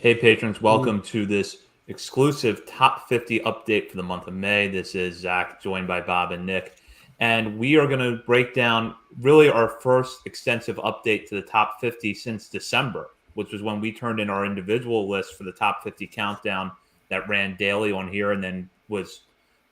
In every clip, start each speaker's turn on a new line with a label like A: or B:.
A: Hey, patrons,
B: Ooh.
A: welcome to this exclusive top 50 update for the month of May. This is Zach, joined by Bob and Nick. And we are going to break down really our first extensive update to the top 50 since December, which was when we turned in our individual list for the top 50 countdown that ran daily on here and then was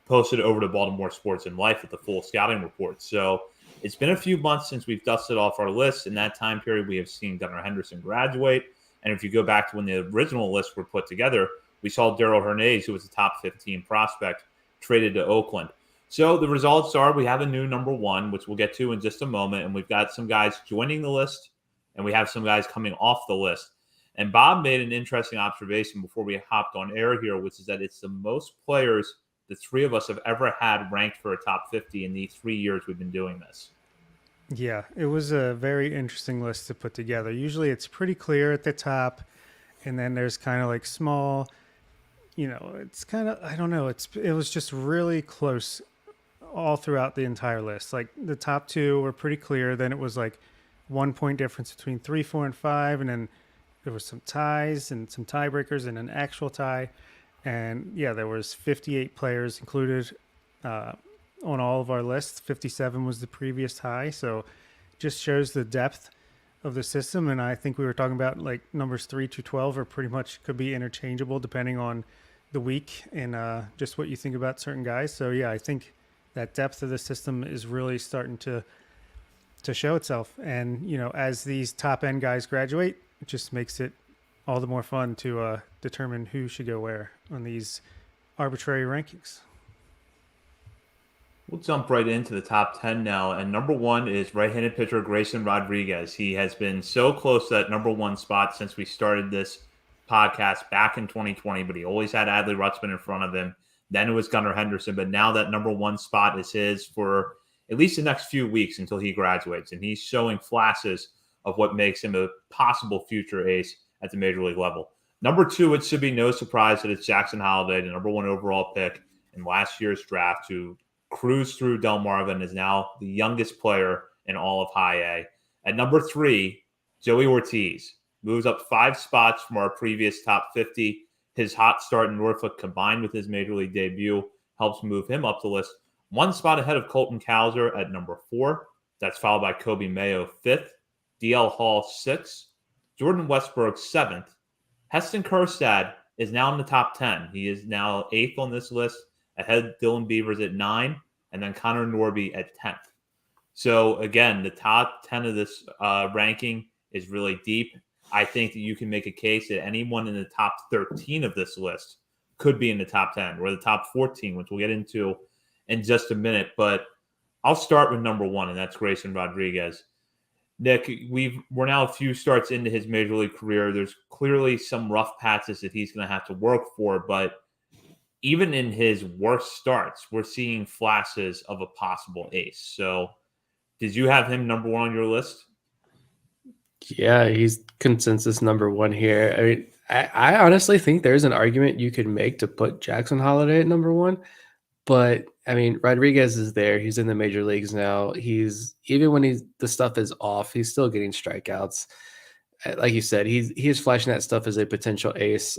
A: posted over to Baltimore Sports and Life with the full scouting report. So it's been a few months since we've dusted off our list. In that time period, we have seen Gunnar Henderson graduate. And if you go back to when the original lists were put together, we saw Daryl Hernandez, who was a top 15 prospect, traded to Oakland. So the results are we have a new number one, which we'll get to in just a moment. And we've got some guys joining the list, and we have some guys coming off the list. And Bob made an interesting observation before we hopped on air here, which is that it's the most players the three of us have ever had ranked for a top 50 in the 3 years we've been doing this.
B: Yeah, it was a very interesting list to put together. Usually it's pretty clear at the top, and then there's kind of like small, it's kind of, I don't know, it was just really close all throughout the entire list. Like the top two were pretty clear, then it was like 1 point difference between 3, 4, and 5, and then there was some ties and some tiebreakers and an actual tie. And yeah, there was 58 players included uh, on all of our lists. 57 was the previous high, so just shows the depth of the system. And I think we were talking about like numbers 3 to 12 are pretty much could be interchangeable depending on the week and just what you think about certain guys. So yeah, I think that depth of the system is really starting to show itself. And as these top end guys graduate, it just makes it all the more fun to determine who should go where on these arbitrary rankings.
A: We'll jump right into the top 10 now. And number one is right handed pitcher Grayson Rodriguez. He has been so close to that number one spot since we started this podcast back in 2020, but he always had Adley Rutzman in front of him. Then it was Gunnar Henderson. But now that number one spot is his for at least the next few weeks until he graduates. And he's showing flashes of what makes him a possible future ace at the major league level. Number two, it should be no surprise that it's Jackson Holliday, the number one overall pick in last year's draft, who cruised through Delmarva and is now the youngest player in all of High A. At number three, Joey Ortiz moves up 5 spots from our previous top 50. His hot start in Norfolk combined with his major league debut helps move him up the list. 1 spot ahead of Colton Cowser at number 4. That's followed by Kobe Mayo 5th, DL Hall 6th, Jordan Westberg 7th. Heston Kjerstad is now in the top 10. He is now 8th on this list, ahead of Dylan Beavers at 9, and then Connor Norby at 10th. So again, the top 10 of this ranking is really deep. I think that you can make a case that anyone in the top 13 of this list could be in the top 10 or the top 14, which we'll get into in just a minute. But I'll start with number one, and that's Grayson Rodriguez. Nick, we're now a few starts into his major league career. There's clearly some rough patches that he's going to have to work for, but even in his worst starts, we're seeing flashes of a possible ace. So, did you have him number one on your list?
C: Yeah, he's consensus number one here. I mean, I honestly think there's an argument you could make to put Jackson Holliday at number one. But I mean, Rodriguez is there. He's in the major leagues now. He's even when the stuff is off, he's still getting strikeouts. Like you said, he's flashing that stuff as a potential ace.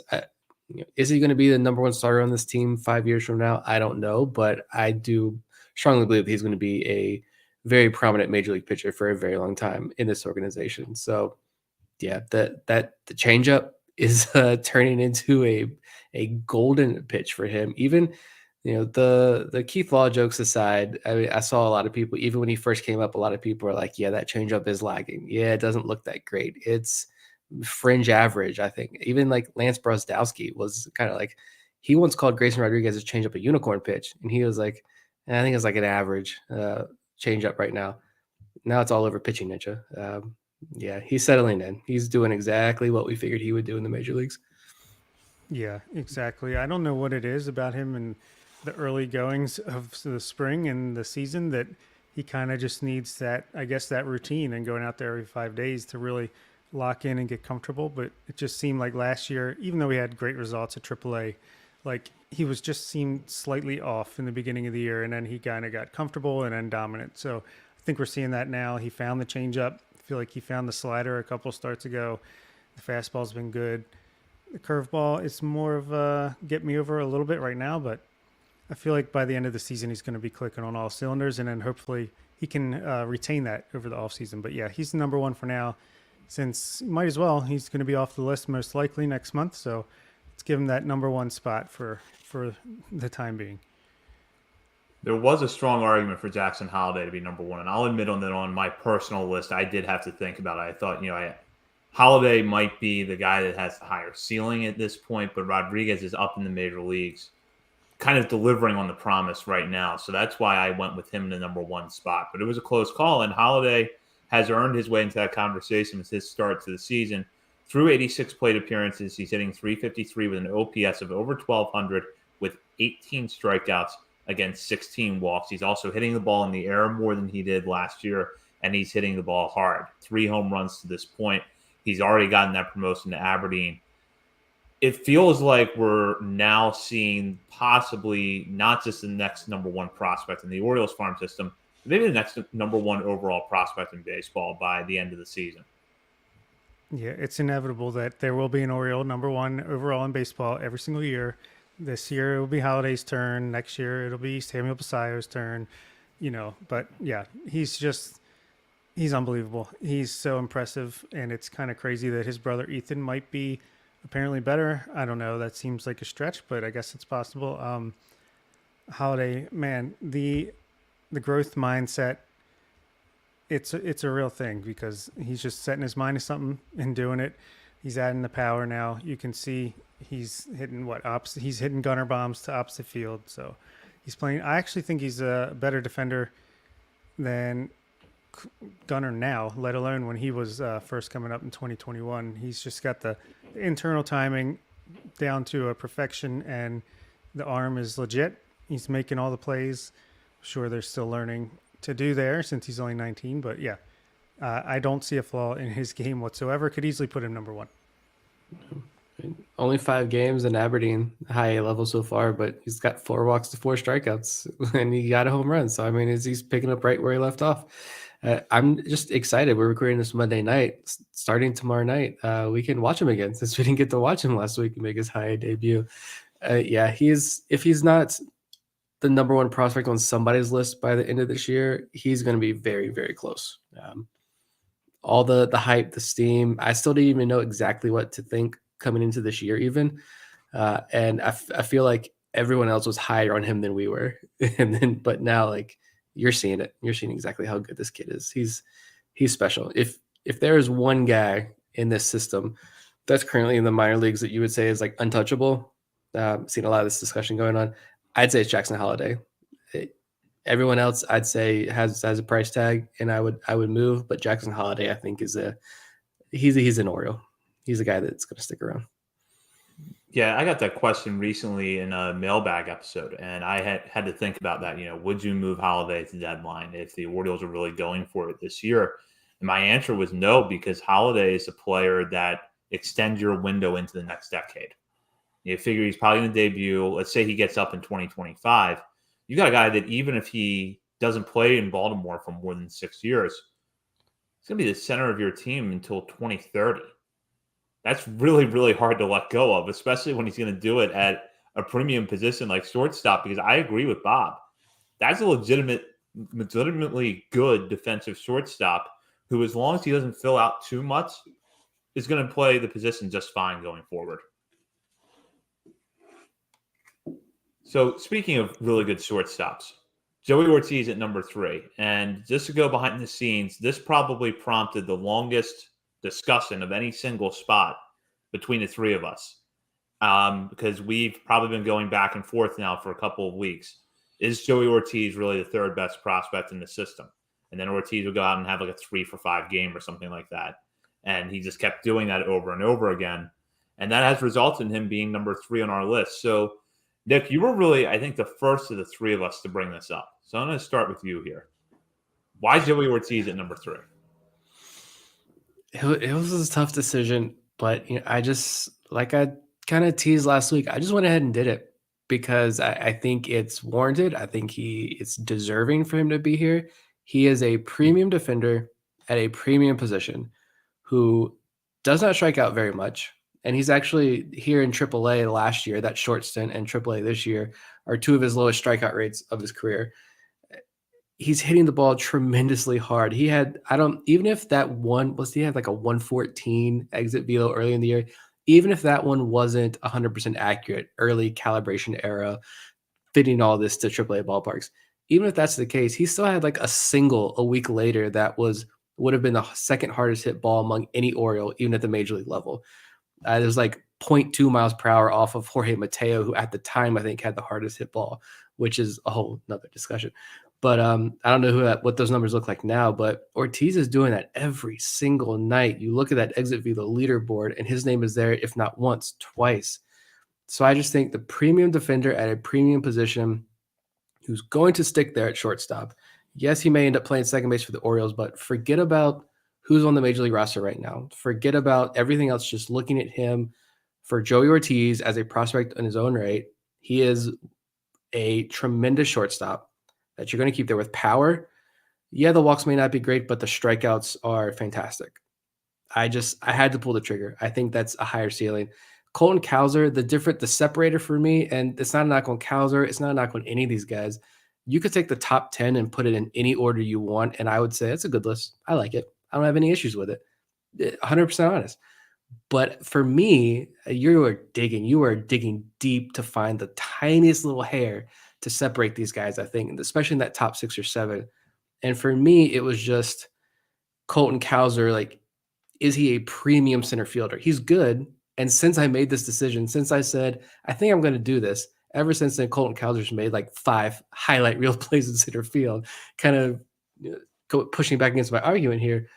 C: Is he going to be the number one starter on this team 5 years from now? I don't know, but I do strongly believe he's going to be a very prominent major league pitcher for a very long time in this organization. So, yeah, the changeup is turning into a golden pitch for him. Even the Keith Law jokes aside, I mean, I saw a lot of people, even when he first came up, a lot of people are like, yeah, that changeup is lagging. Yeah, it doesn't look that great. It's fringe average, I think. Even like Lance Brosdowski was kind of like, he once called Grayson Rodriguez's changeup a unicorn pitch. And he was like, I think it's like an average changeup right now. Now it's all over pitching ninja. Yeah, he's settling in. He's doing exactly what we figured he would do in the major leagues.
B: Yeah, exactly. I don't know what it is about him and the early goings of the spring and the season that he kind of just needs that, I guess, that routine and going out there every 5 days to really lock in and get comfortable. But it just seemed like last year, even though he had great results at AAA, like he was just seemed slightly off in the beginning of the year, and then he kind of got comfortable and then dominant. So I think we're seeing that now. He found the changeup. I feel like he found the slider a couple starts ago. The fastball's been good. The curveball is more of a get me over a little bit right now, but I feel like by the end of the season, he's going to be clicking on all cylinders, and then hopefully he can retain that over the offseason. But yeah, he's the number one for now, since might as well. He's going to be off the list most likely next month, so let's give him that number one spot for the time being.
A: There was a strong argument for Jackson Holiday to be number one, and I'll admit on my personal list, I did have to think about it. I thought, Holiday might be the guy that has the higher ceiling at this point, but Rodriguez is up in the major leagues, kind of delivering on the promise right now. So that's why I went with him in the number one spot. But it was a close call, and Holiday has earned his way into that conversation with his start to the season. Through 86 plate appearances, he's hitting 353 with an OPS of over 1,200 with 18 strikeouts against 16 walks. He's also hitting the ball in the air more than he did last year, and he's hitting the ball hard. 3 home runs to this point. He's already gotten that promotion to Aberdeen. It feels like we're now seeing possibly not just the next number one prospect in the Orioles farm system, maybe the next number one overall prospect in baseball by the end of the season.
B: Yeah, it's inevitable that there will be an Oriole number one overall in baseball every single year. This year it will be Holiday's turn. Next year it'll be Samuel Basayo's turn. But yeah, he's unbelievable. He's so impressive, and it's kind of crazy that his brother Ethan might be apparently better. I don't know. That seems like a stretch, but I guess it's possible. Holiday, man, the growth mindset. It's a real thing because he's just setting his mind to something and doing it. He's adding the power now. You can see he's hitting he's hitting gunner bombs to opposite field. So he's playing. I actually think he's a better defender than Gunner now, let alone when he was first coming up in 2021. He's just got the internal timing down to a perfection, and the arm is legit. He's making all the plays. Sure, they're still learning to do there since he's only 19, but yeah, I don't see a flaw in his game whatsoever. Could easily put him number one.
C: Only 5 games in Aberdeen, high A level so far, but he's got 4 walks to 4 strikeouts, and he got a home run. So I mean, he's picking up right where he left off. I'm just excited. We're recording this Monday night. Starting tomorrow night, we can watch him again since we didn't get to watch him last week and make his high A debut. Yeah, if he's not the number one prospect on somebody's list by the end of this year, he's going to be very, very close. All the hype, the steam, I still didn't even know exactly what to think coming into this year even. And I feel like everyone else was higher on him than we were. But now, like, you're seeing it. You're seeing exactly how good this kid is. He's special. If there is one guy in this system that's currently in the minor leagues that you would say is like untouchable, seen a lot of this discussion going on, I'd say it's Jackson Holiday. Everyone else, I'd say, has a price tag, and I would move. But Jackson Holiday, I think, he's an Oriole. He's a guy that's going to stick around.
A: Yeah, I got that question recently in a mailbag episode, and I had to think about that. Would you move Holiday at the deadline if the Orioles are really going for it this year? And my answer was no, because Holiday is a player that extends your window into the next decade. You figure he's probably going to debut. Let's say he gets up in 2025. You got a guy that even if he doesn't play in Baltimore for more than 6 years, he's going to be the center of your team until 2030. That's really, really hard to let go of, especially when he's going to do it at a premium position like shortstop, because I agree with Bob. That's a legitimately good defensive shortstop who, as long as he doesn't fill out too much, is going to play the position just fine going forward. So speaking of really good shortstops, Joey Ortiz at number 3. And just to go behind the scenes, this probably prompted the longest discussion of any single spot between the 3 of us, because we've probably been going back and forth now for a couple of weeks. Is Joey Ortiz really the 3rd best prospect in the system? And then Ortiz would go out and have like a 3 for 5 game or something like that. And he just kept doing that over and over again. And that has resulted in him being number 3 on our list. So Nick, you were really, I think, the first of the 3 of us to bring this up. So I'm going to start with you here. Why Joey Ortiz at number 3?
C: It was a tough decision, but I just, like I kind of teased last week, I just went ahead and did it because I think it's warranted. I think it's deserving for him to be here. He is a premium defender at a premium position who does not strike out very much. And he's actually here in AAA last year, that short stint, and AAA this year are two of his lowest strikeout rates of his career. He's hitting the ball tremendously hard. He had, I don't, even if that one was, he had like a 114 exit velo early in the year, even if that one wasn't 100% accurate, early calibration era, fitting all this to AAA ballparks, even if that's the case, he still had like a single a week later that would have been the second hardest hit ball among any Oriole, even at the major league level. There's like zero point 0.2 miles per hour off of Jorge Mateo, who at the time I think had the hardest hit ball, which is a whole nother discussion. But I don't know what those numbers look like now, but Ortiz is doing that every single night. You look at that exit velo leaderboard, and his name is there, if not once, twice. So I just think the premium defender at a premium position who's going to stick there at shortstop. Yes, he may end up playing second base for the Orioles, but forget about who's on the major league roster right now. Forget about everything else. Just looking at him for Joey Ortiz as a prospect in his own right, he is a tremendous shortstop that you're going to keep there with power. Yeah, the walks may not be great, but the strikeouts are fantastic. I had to pull the trigger. I think that's a higher ceiling. Colton Cowser, the separator for me, and it's not a knock on Cowser, it's not a knock on any of these guys. You could take the top 10 and put it in any order you want, and I would say it's a good list. I like it. I don't have any issues with it. 100% honest. But for me, you are digging deep to find the tiniest little hair to separate these guys, I think, especially in that top 6 or 7. And for me, it was just Colton Cowser, like, is he a premium center fielder? He's good. And since I made this decision, since I said, I think I'm going to do this, ever since then, Colton Cowser's made like 5 highlight reel plays in center field, kind of pushing back against my argument here.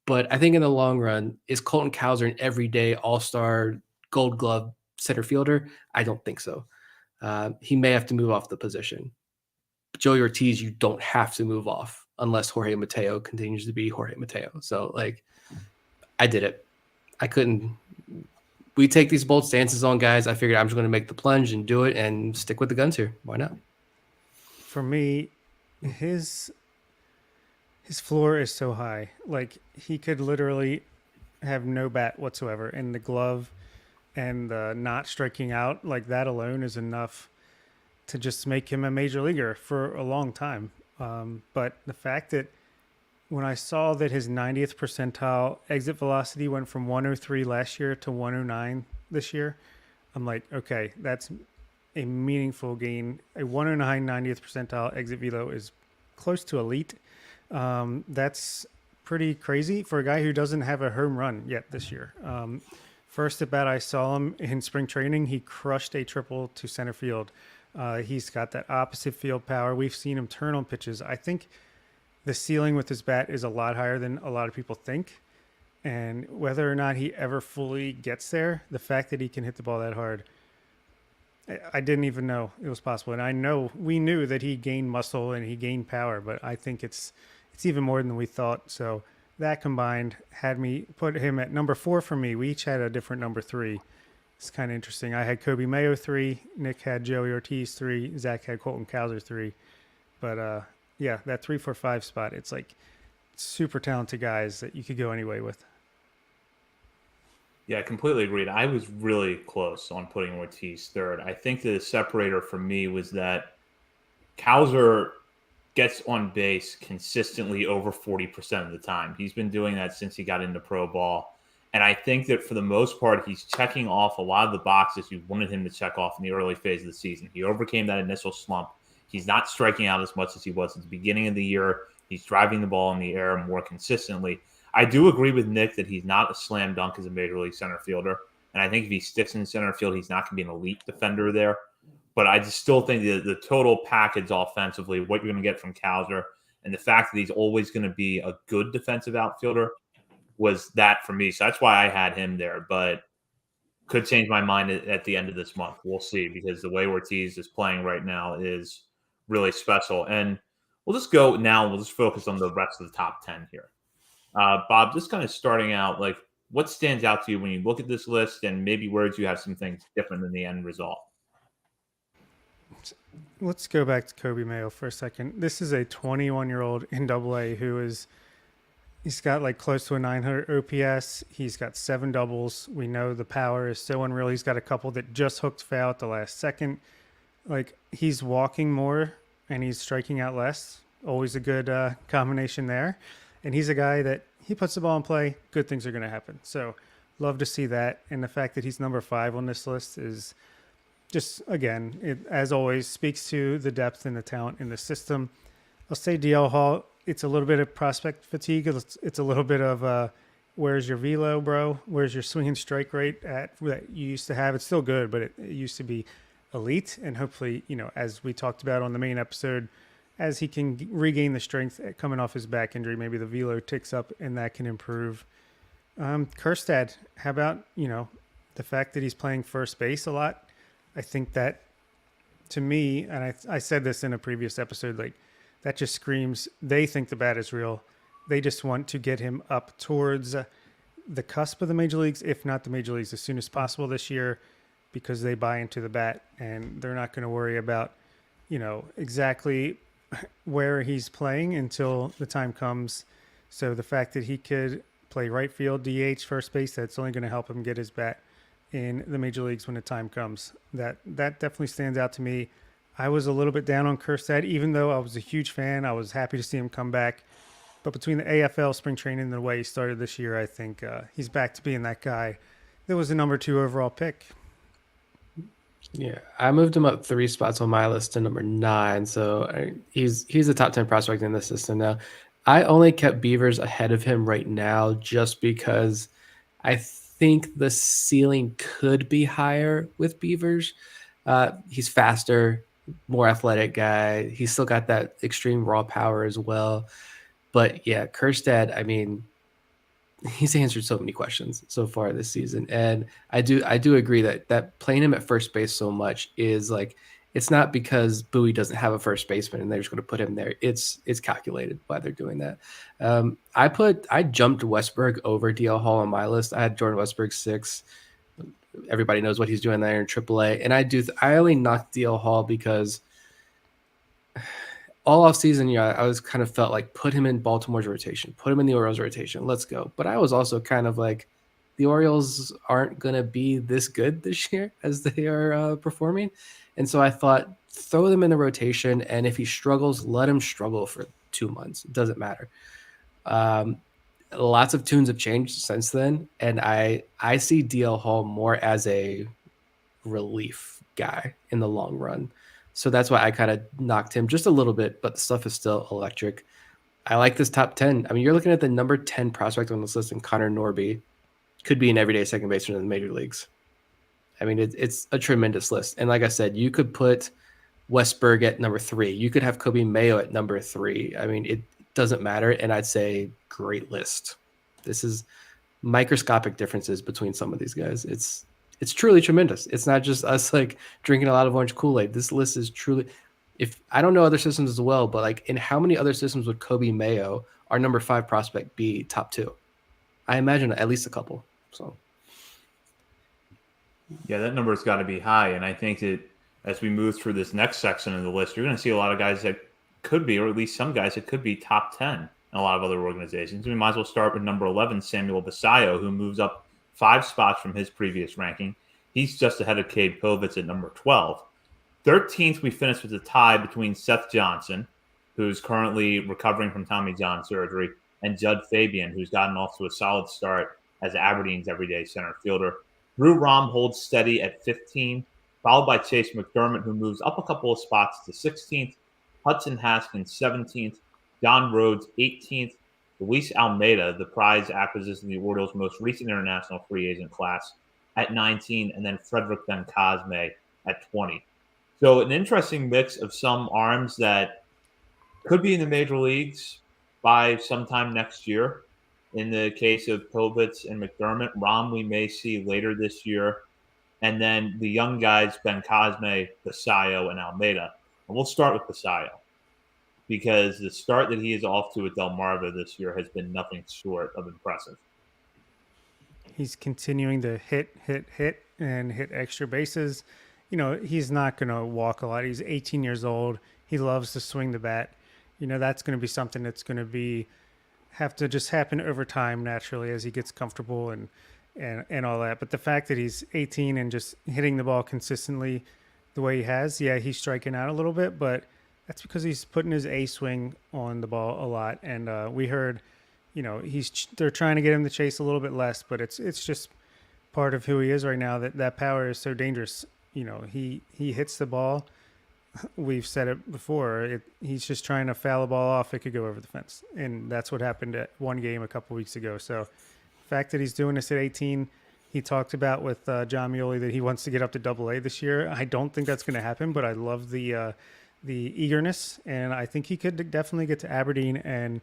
C: But I think in the long run, is Colton Cowser an everyday all-star gold glove center fielder? I don't think so. He may have to move off the position. Joey Ortiz, you don't have to move off unless Jorge Mateo continues to be Jorge Mateo. So, like, I did it. I couldn't. We take these bold stances on guys. I figured I'm just going to make the plunge and do it and stick with the guns here. Why not?
B: For me, his floor is so high. Like, he could literally have no bat whatsoever, and the glove and the not striking out, like that alone is enough to just make him a major leaguer for a long time. But the fact that when I saw that his 90th percentile exit velocity went from 103 last year to 109 this year, I'm like, okay, that's a meaningful gain. A 109 90th percentile exit velo is close to elite. That's pretty crazy for a guy who doesn't have a home run yet this year. First at bat I saw him in spring training, he crushed a triple to center field. He's got that opposite field power. We've seen him turn on pitches. I think the ceiling with his bat is a lot higher than a lot of people think. And whether or not he ever fully gets there, the fact that he can hit the ball that hard, I didn't even know it was possible. And I know we knew that he gained muscle and he gained power, but I think it's even more than we thought. So that combined had me put him at number 4 for me. We each had a different number 3. It's kind of interesting. I had Kobe Mayo 3, Nick had Joey Ortiz 3, Zach had Colton Cowser 3. But yeah, that 3, 4, 5 spot, it's like super talented guys that you could go any way with.
A: Yeah, I completely agreed. I was really close on putting Ortiz third. I think the separator for me was that Cowser gets on base consistently over 40% of the time. He's been doing that since he got into pro ball. And I think that for the most part, he's checking off a lot of the boxes you wanted him to check off in the early phase of the season. He overcame that initial slump. He's not striking out as much as he was at the beginning of the year. He's driving the ball in the air more consistently. I do agree with Nick that he's not a slam dunk as a major league center fielder. And I think if he sticks in center field, he's not going to be an elite defender there. But I just still think the total package offensively, what you're going to get from Cowser, and the fact that he's always going to be a good defensive outfielder was that for me. So that's why I had him there. But could change my mind at the end of this month. We'll see, because the way Ortiz is playing right now is really special. And we'll just go now. We'll just focus on the rest of the top 10 here. Bob, just kind of starting out, like, what stands out to you when you look at this list, and maybe where do you have some things different than the end result?
B: Let's go back to Kobe Mayo for a second. This is a 21-year-old in AA who is He's got like close to a 900 OPS. He's got 7 doubles. We know the power is so unreal. He's got a couple that just hooked foul at the last second. Like he's walking more and he's striking out less. Always a good combination there. And he's a guy that he puts the ball in play, good things are going to happen. So love to see that. And the fact that he's number 5 on this list is just, again, it, as always, speaks to the depth and the talent in the system. I'll say DL Hall, it's a little bit of prospect fatigue. It's a little bit of where's your velo, bro? Where's your swing and strike rate at that you used to have? It's still good, but it used to be elite. And hopefully, as we talked about on the main episode, as he can regain the strength coming off his back injury, maybe the velo ticks up and that can improve. Kerstad, how about, the fact that he's playing first base a lot? I think that to me, and I said this in a previous episode, like that just screams they think the bat is real. They just want to get him up towards the cusp of the major leagues, if not the major leagues, as soon as possible this year, because they buy into the bat and they're not going to worry about, exactly where he's playing until the time comes. So the fact that he could play right field, DH, first base, that's only going to help him get his bat in the major leagues when the time comes. That definitely stands out to me. I was a little bit down on Kerstad, even though I was a huge fan. I was happy to see him come back. But between the AFL spring training and the way he started this year, I think he's back to being that guy that was the number 2 overall pick.
C: Yeah, I moved him up 3 spots on my list to number 9. So he's a top 10 prospect in the system now. I only kept Beavers ahead of him right now just because I think the ceiling could be higher with Beavers. He's faster, more athletic guy. He's still got that extreme raw power as well. But yeah, Kerstad, I mean, he's answered so many questions so far this season. And I do agree that playing him at first base so much is like, it's not because Bowie doesn't have a first baseman and they're just going to put him there. It's calculated why they're doing that. I jumped Westberg over DL Hall on my list. I had Jordan Westberg 6. Everybody knows what he's doing there in AAA. And I only knocked DL Hall because all off season, I was kind of felt like put him in Baltimore's rotation, put him in the Orioles rotation. Let's go. But I was also kind of like, the Orioles aren't going to be this good this year as they are performing. And so I thought, throw them in the rotation. And if he struggles, let him struggle for 2 months. It doesn't matter. Lots of tunes have changed since then. And I see DL Hall more as a relief guy in the long run. So that's why I kind of knocked him just a little bit, but the stuff is still electric. I like this top 10. I mean, you're looking at the number 10 prospect on this list, and Connor Norby could be an everyday second baseman in the major leagues. I mean, it's a tremendous list. And like I said, you could put Westberg at number 3. You could have Kobe Mayo at number 3. I mean, it doesn't matter. And I'd say great list. This is microscopic differences between some of these guys. It's truly tremendous. It's not just us like drinking a lot of orange Kool-Aid. This list is truly, if I don't know other systems as well, but like in how many other systems would Kobe Mayo, our number 5 prospect, be top 2? I imagine at least a couple. So
A: yeah, that number's got to be high. And I think that as we move through this next section of the list, you're going to see a lot of guys that could be, or at least some guys that could be top 10 in a lot of other organizations. We might as well start with number 11, Samuel Basayo, who moves up 5 spots from his previous ranking. He's just ahead of Cade Povitz at number 12. 13th, we finished with a tie between Seth Johnson, who's currently recovering from Tommy John surgery, and Judd Fabian, who's gotten off to a solid start as Aberdeen's everyday center fielder. Drew Rom holds steady at 15, followed by Chase McDermott, who moves up a couple of spots to 16th, Hudson Haskins 17th, John Rhodes 18th, Luis Almeida, the prize acquisition of the Orioles' most recent international free agent class, at 19, and then Frederick Bencosme at 20. So an interesting mix of some arms that could be in the major leagues by sometime next year. In the case of Povitz and McDermott, Rom we may see later this year. And then the young guys, Bencosme, Basayo, and Almeida. And we'll start with Basayo, because the start that he is off to at Delmarva this year has been nothing short of impressive.
B: He's continuing to hit, and hit extra bases. He's not going to walk a lot. He's 18 years old. He loves to swing the bat. That's going to be something that's going to be have to just happen over time naturally as he gets comfortable and all that. But the fact that he's 18 and just hitting the ball consistently the way he has, yeah, he's striking out a little bit, but that's because he's putting his A swing on the ball a lot. And we heard, they're trying to get him to chase a little bit less, but it's just part of who he is right now. That power is so dangerous. He hits the ball. We've said it before. He's just trying to foul a ball off. It could go over the fence, and that's what happened at one game a couple weeks ago. So, the fact that he's doing this at 18, he talked about with John Muley that he wants to get up to Double A this year. I don't think that's going to happen, but I love the eagerness, and I think he could definitely get to Aberdeen and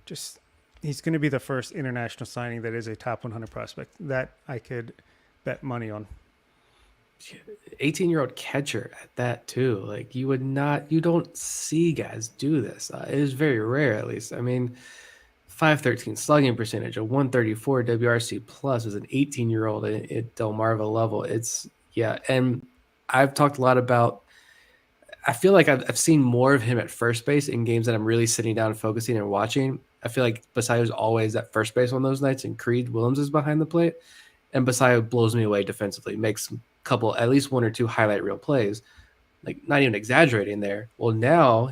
B: just he's going to be the first international signing that is a top 100 prospect that I could bet money on.
C: 18-year-old catcher at that too. Like you don't see guys do this. It is very rare, at least. I mean, 513 slugging percentage, a 134 WRC plus as an 18-year-old at Delmarva level. And I've talked a lot about. I feel like I've seen more of him at first base in games that I'm really sitting down, focusing, and watching. I feel like Basayo's always at first base on those nights, and Creed Willems is behind the plate. And Basayo blows me away defensively, makes couple, at least one or two highlight reel plays, like not even exaggerating there. Well, now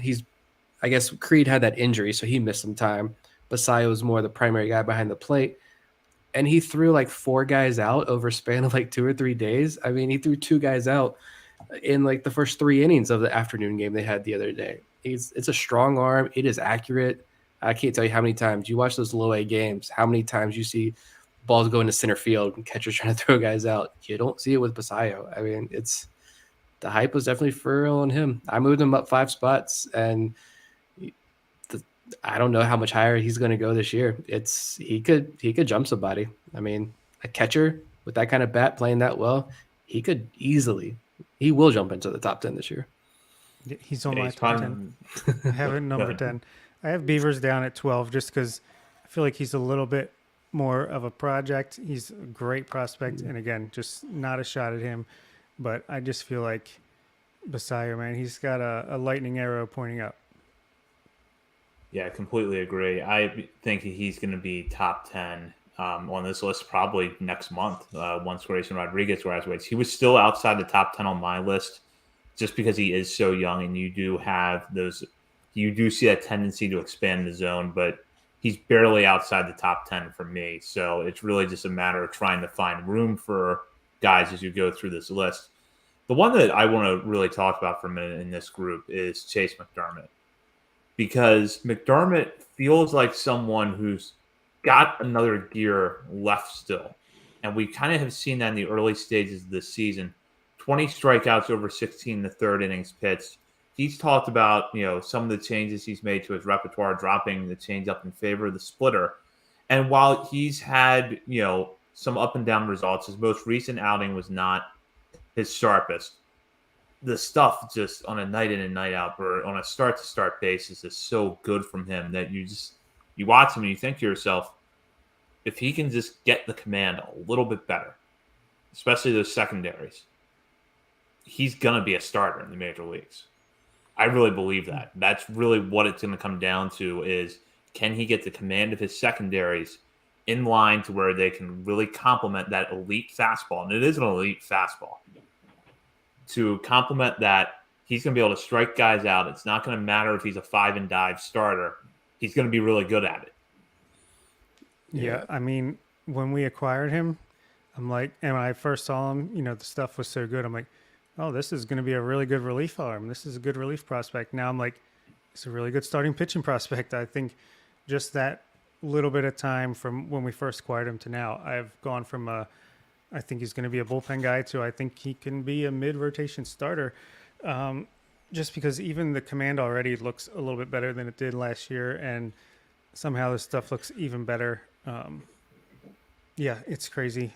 C: I guess Creed had that injury, so he missed some time. Basayo was more the primary guy behind the plate, and he threw like 4 guys out over a span of like 2 or 3 days. I mean, he threw 2 guys out in like the first 3 innings of the afternoon game they had the other day. It's a strong arm. It is accurate. I can't tell you how many times you watch those low A games, how many times you see balls going to center field and catchers trying to throw guys out. You don't see it with Basayo. I mean, the hype was definitely for real on him. I moved him up 5 spots, and I don't know how much higher he's going to go this year. He could jump somebody. I mean, a catcher with that kind of bat playing that well, he will jump into the top 10 this year.
B: He's on my top 10. I have it number 10. I have Beavers down at 12 just because I feel like he's a little bit more of a project. He's a great prospect, and again, just not a shot at him. But I just feel like Basayo, man, he's got a lightning arrow pointing up.
A: Yeah, I completely agree. I think he's going to be top 10 on this list probably next month once Grayson Rodriguez graduates. He was still outside the top 10 on my list just because he is so young, and you do see that tendency to expand the zone, but he's barely outside the top 10 for me. So it's really just a matter of trying to find room for guys as you go through this list. The one that I want to really talk about for a minute in this group is Chase McDermott, because McDermott feels like someone who's got another gear left still. And we kind of have seen that in the early stages of this season. 20 strikeouts over 16 the third innings pitched. He's talked about, some of the changes he's made to his repertoire, dropping the changeup in favor of the splitter. And while he's had, some up and down results, his most recent outing was not his sharpest. The stuff just on a night in and night out or on a start to start basis is so good from him that you watch him and you think to yourself, if he can just get the command a little bit better, especially those secondaries, he's going to be a starter in the major leagues. I really believe that. That's really what it's going to come down to is, can he get the command of his secondaries in line to where they can really complement that elite fastball? And it is an elite fastball. To complement that, he's going to be able to strike guys out. It's not going to matter if he's a 5 and dive starter. He's going to be really good at it.
B: Yeah, I mean, when we acquired him, I'm like, and when I first saw him, the stuff was so good. I'm like, oh, this is going to be a really good relief arm. This is a good relief prospect. Now I'm like, it's a really good starting pitching prospect. I think just that little bit of time from when we first acquired him to now, I've gone from I think he's going to be a bullpen guy to I think he can be a mid-rotation starter. Just because even the command already looks a little bit better than it did last year, and somehow this stuff looks even better. Yeah, it's crazy.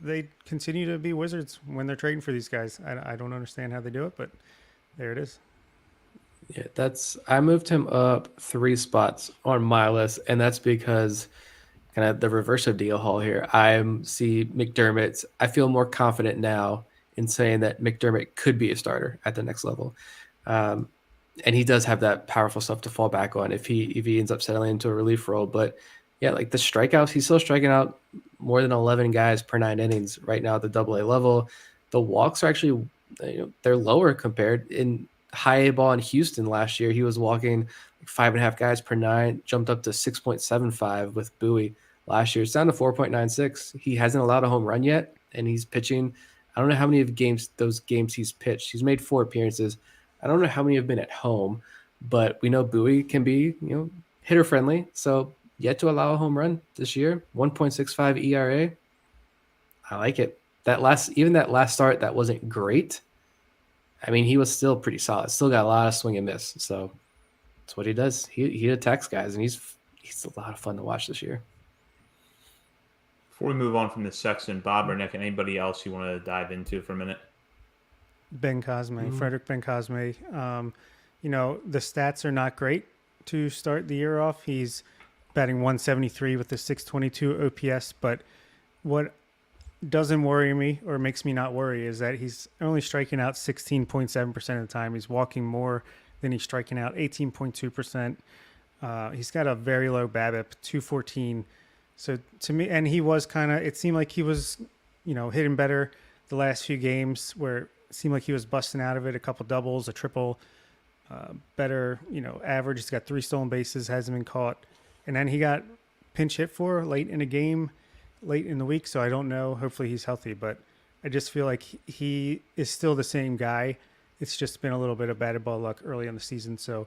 B: They continue to be wizards when they're trading for these guys. I don't understand how they do it, but there it is.
C: Yeah, I moved him up 3 spots on my list, and that's because kind of the reverse of Deal Hall here. I see McDermott. I feel more confident now in saying that McDermott could be a starter at the next level. and he does have that powerful stuff to fall back on if he ends up settling into a relief role. But yeah, like the strikeouts, he's still striking out more than 11 guys per 9 innings right now at the AA level. The walks are actually, they're lower compared in high A ball in Houston last year. He was walking like 5.5 guys per nine, jumped up to 6.75 with Bowie last year. It's down to 4.96. He hasn't allowed a home run yet, and he's pitching. I don't know how many of those games he's pitched. He's made 4 appearances. I don't know how many have been at home, but we know Bowie can be, hitter friendly. So yet to allow a home run this year, 1.65 ERA. I like it. That last start that wasn't great. I mean, he was still pretty solid. Still got a lot of swing and miss. So that's what he does. He attacks guys, and he's a lot of fun to watch this year.
A: Before we move on from this section, Bob or Nick, anybody else you want to dive into for a minute?
B: Ben Cosme, Frederick Ben Cosme. The stats are not great to start the year off. He's batting 173 with a 622 OPS, but what doesn't worry me or makes me not worry is that he's only striking out 16.7% of the time. He's walking more than he's striking out, 18.2%. He's got a very low BABIP, 214. So to me, and he was it seemed like he was, hitting better the last few games where it seemed like he was busting out of it, a couple doubles, a triple, better, average. He's got 3 stolen bases, hasn't been caught. And then he got pinch hit for late in a game, late in the week. So I don't know. Hopefully he's healthy, but I just feel like he is still the same guy. It's just been a little bit of batted ball luck early in the season. So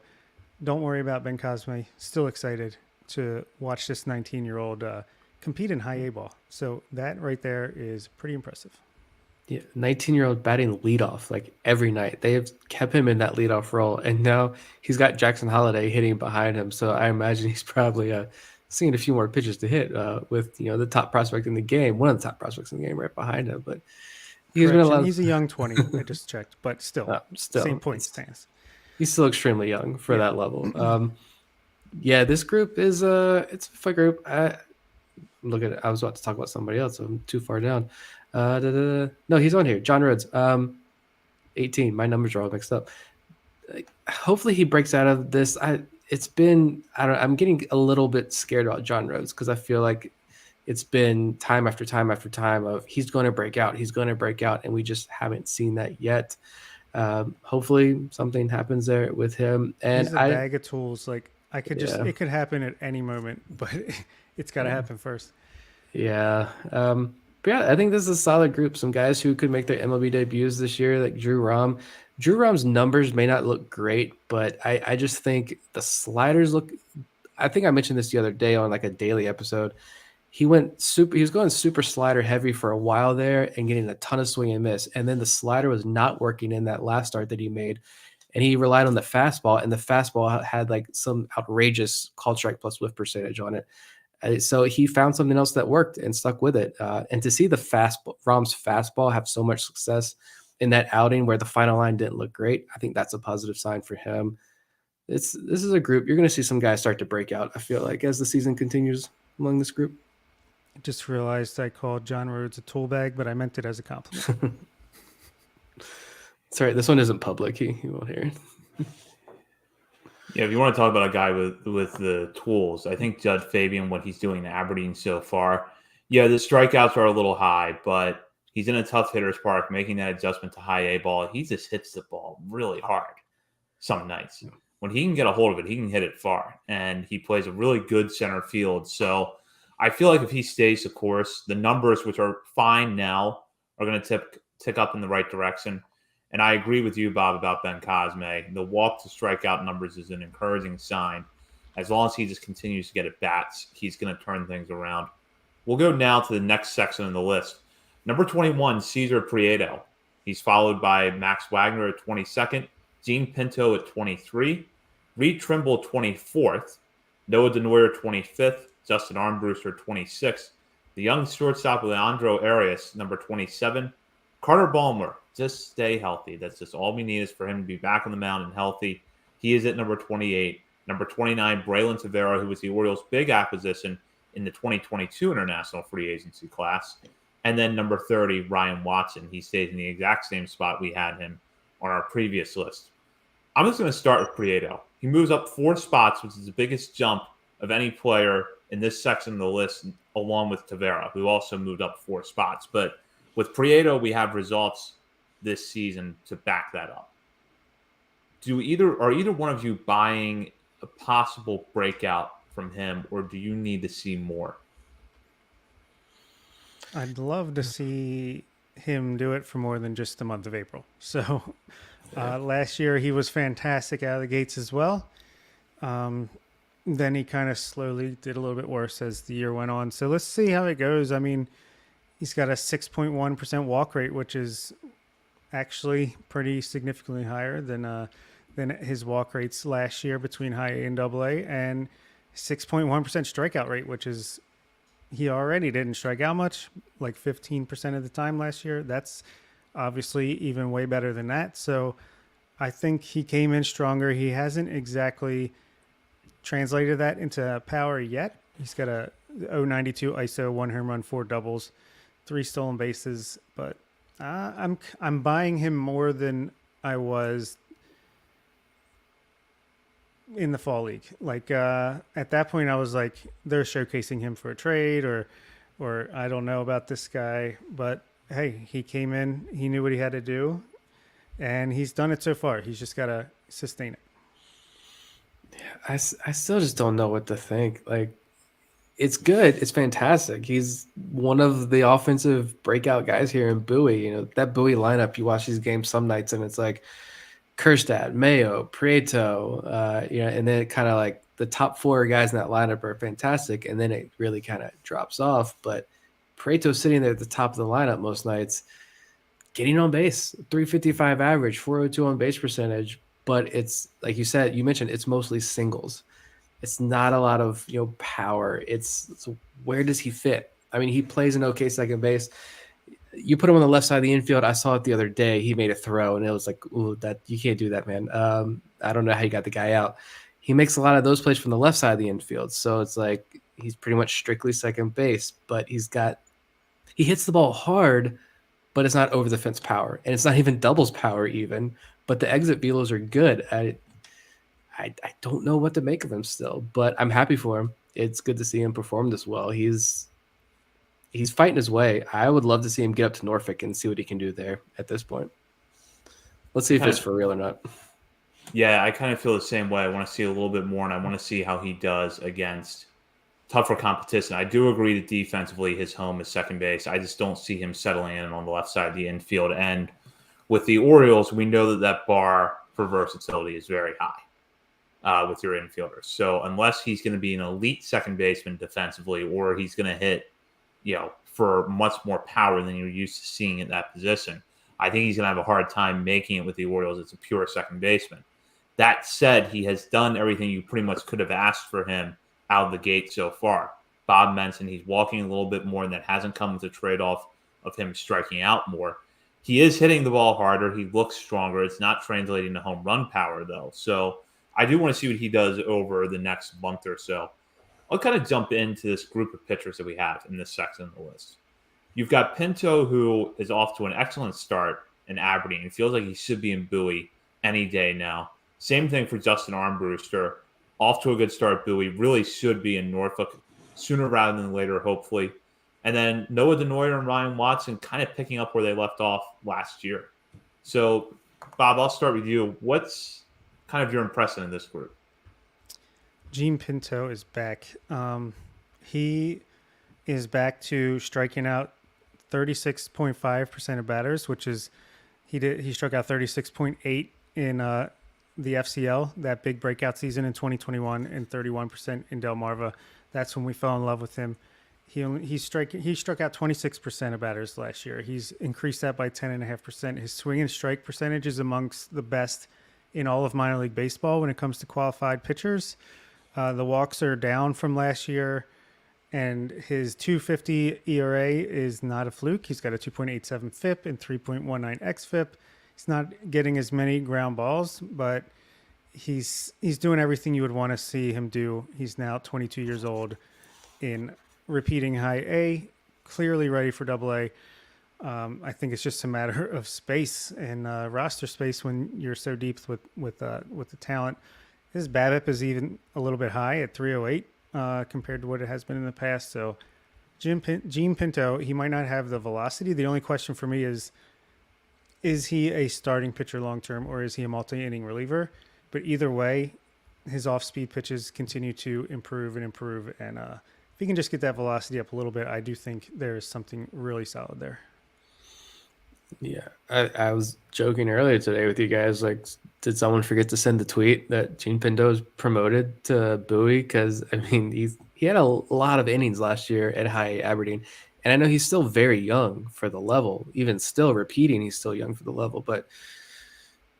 B: don't worry about Ben Cosme. Still excited to watch this 19-year-old compete in high A ball. So that right there is pretty impressive.
C: Yeah, 19-year-old batting leadoff like every night. They have kept him in that leadoff role, and now he's got Jackson Holliday hitting behind him. So I imagine he's probably seeing a few more pitches to hit with the top prospect in the game, one of the top prospects in the game, right behind him. But he's been allowed.
B: He's a young 20. I just checked, but still same point stance.
C: He's still extremely young for that level. Yeah, this group is it's a fun group. Look at it. I was about to talk about somebody else. So I'm too far down. No, he's on here. John Rhodes, 18. My numbers are all mixed up. Hopefully he breaks out of this. I'm getting a little bit scared about John Rhodes because I feel like it's been time after time after time of he's going to break out, and we just haven't seen that yet. Hopefully something happens there with him. And
B: he's a bag of tools. Like it could happen at any moment, but it's got to happen first.
C: Yeah. But yeah, I think this is a solid group. Some guys who could make their MLB debuts this year, like Drew Rom. Drew Rom's numbers may not look great, but I just think the sliders look. I think I mentioned this the other day on like a daily episode. He was going super slider heavy for a while there and getting a ton of swing and miss. And then the slider was not working in that last start that he made. And he relied on the fastball, and the fastball had like some outrageous called strike plus whiff percentage on it. So he found something else that worked and stuck with it. And to see Rom's fastball have so much success in that outing where the final line didn't look great, I think that's a positive sign for him. This is a group. You're going to see some guys start to break out, I feel like, as the season continues among this group.
B: I just realized I called John Rhodes a tool bag, but I meant it as a compliment.
C: Sorry, this one isn't public. He won't hear it.
A: Yeah, if you want to talk about a guy with the tools, I think Judd Fabian, what he's doing in Aberdeen so far, yeah, the strikeouts are a little high, but he's in a tough hitter's park, making that adjustment to high A ball. He just hits the ball really hard some nights. When he can get a hold of it, he can hit it far, and he plays a really good center field. So I feel like if he stays the course, the numbers, which are fine now, are going to tick up in the right direction. And I agree with you, Bob, about Ben Cosme. The walk to strikeout numbers is an encouraging sign. As long as he just continues to get at bats, he's going to turn things around. We'll go now to the next section on the list. Number 21, Cesar Prieto. He's followed by Max Wagner at 22nd, Gene Pinto at 23, Reed Trimble 24th, Noah Denoyer 25th, Justin Armbruster 26th, the young shortstop Leandro Arias, number 27, Carter Ballmer. Just stay healthy. That's just all we need is for him to be back on the mound and healthy. He is at number 28. Number 29, Braylon Tavera, who was the Orioles' big acquisition in the 2022 international free agency class. And then number 30, Ryan Watson. He stays in the exact same spot we had him on our previous list. I'm just going to start with Prieto. He moves up 4 spots, which is the biggest jump of any player in this section of the list, along with Tavera, who also moved up 4 spots. But with Prieto, we have results this season to back that up. Are either one of you buying a possible breakout from him, or do you need to see more?
B: I'd love to see him do it for more than just the month of April. So last year he was fantastic out of the gates as well. Then he kind of slowly did a little bit worse as the year went on. So let's see how it goes. I mean, he's got a 6.1% walk rate, which is actually pretty significantly higher than his walk rates last year between high A and double A, and 6.1% strikeout rate, which is he already didn't strike out much, like 15% of the time last year. That's obviously even way better than that. So I think he came in stronger. He hasn't exactly translated that into power yet. He's got a 092 ISO, 1 home run, 4 doubles, 3 stolen bases. But I'm buying him more than I was in the fall league. Like at that point, I was like, they're showcasing him for a trade, or I don't know about this guy. But hey, he came in, he knew what he had to do, and he's done it so far. He's just got to sustain it.
C: I still just don't know what to think. Like, it's good. It's fantastic. He's one of the offensive breakout guys here in Bowie. You know, that Bowie lineup, you watch these games some nights and it's like Kerstad, Mayo, Prieto, and then it kind of like the top 4 guys in that lineup are fantastic. And then it really kind of drops off. But Prieto sitting there at the top of the lineup most nights, getting on base, 355 average, 402 on base percentage. But it's like you said, you mentioned it's mostly singles. It's not a lot of power. It's where does he fit? I mean, he plays an okay second base. You put him on the left side of the infield. I saw it the other day. He made a throw, and it was like, ooh, that you can't do that, man. I don't know how you got the guy out. He makes a lot of those plays from the left side of the infield, so it's like he's pretty much strictly second base. But he hits the ball hard, but it's not over the fence power, and it's not even doubles power even. But the exit velos are good. I don't know what to make of him still, but I'm happy for him. It's good to see him perform this well. He's fighting his way. I would love to see him get up to Norfolk and see what he can do there at this point. Let's see if it's for real or not.
A: Yeah, I kind of feel the same way. I want to see a little bit more, and I want to see how he does against tougher competition. I do agree that defensively his home is second base. I just don't see him settling in on the left side of the infield. And with the Orioles, we know that bar for versatility is very high with your infielders. So unless he's going to be an elite second baseman defensively, or he's going to hit, for much more power than you're used to seeing at that position, I think he's going to have a hard time making it with the Orioles as a pure second baseman. That said, he has done everything you pretty much could have asked for him out of the gate so far. Bob mentioned he's walking a little bit more, and that hasn't come with a trade-off of him striking out more. He is hitting the ball harder. He looks stronger. It's not translating to home run power, though. So I do want to see what he does over the next month or so. I'll kind of jump into this group of pitchers that we have in this section of the list. You've got Pinto, who is off to an excellent start in Aberdeen. It feels like he should be in Bowie any day now. Same thing for Justin Armbruster. Off to a good start, Bowie. Really should be in Norfolk sooner rather than later, hopefully. And then Noah Denoyer and Ryan Watson kind of picking up where they left off last year. So, Bob, I'll start with you. What's kind of your impression in this group?
B: Gene Pinto is back. He is back to striking out 36.5% of batters, which is he struck out 36.8 in the FCL, that big breakout season in 2021, and 31% in Delmarva. That's when we fell in love with him. He struck out 26% of batters last year. He's increased that by 10.5%. His swing and strike percentage is amongst the best in all of minor league baseball when it comes to qualified pitchers. The walks are down from last year, and his 2.50 ERA is not a fluke. He's got a 2.87 FIP and 3.19 xFIP. He's not getting as many ground balls, but he's doing everything you would want to see him do. He's now 22 years old, in repeating high A, clearly ready for double A. I think it's just a matter of space and roster space when you're so deep with the talent. His BABIP is even a little bit high at 308 compared to what it has been in the past. So Gene Pinto, he might not have the velocity. The only question for me is he a starting pitcher long term or is he a multi-inning reliever? But either way, his off-speed pitches continue to improve and improve. And if he can just get that velocity up a little bit, I do think there is something really solid there.
C: Yeah, I was joking earlier today with you guys. Like, did someone forget to send the tweet that Gene Pinto is promoted to Bowie? Because I mean, he had a lot of innings last year at High Aberdeen, and I know he's still very young for the level. Even still repeating, he's still young for the level. But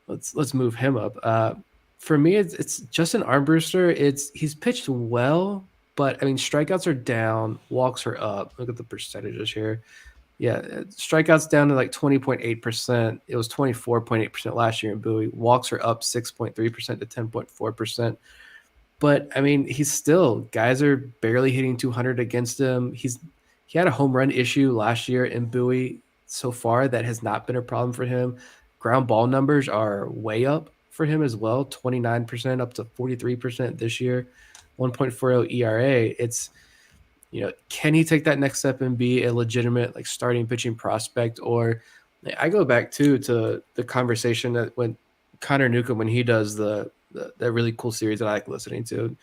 C: let's move him up. For me, it's just an arm booster. He's pitched well, but I mean, strikeouts are down, walks are up. Look at the percentages here. Yeah, strikeouts down to like 20.8%. It was 24.8% last year in Bowie. Walks are up 6.3% to 10.4%. But I mean, he's still, guys are barely hitting 200 against him. He had a home run issue last year in Bowie. So far, that has not been a problem for him. Ground ball numbers are way up for him as well, 29% up to 43% this year. 1.40 ERA. It's, can he take that next step and be a legitimate like starting pitching prospect? Or I go back to the conversation that when Connor Newcomb, when he does that really cool series that I like listening to,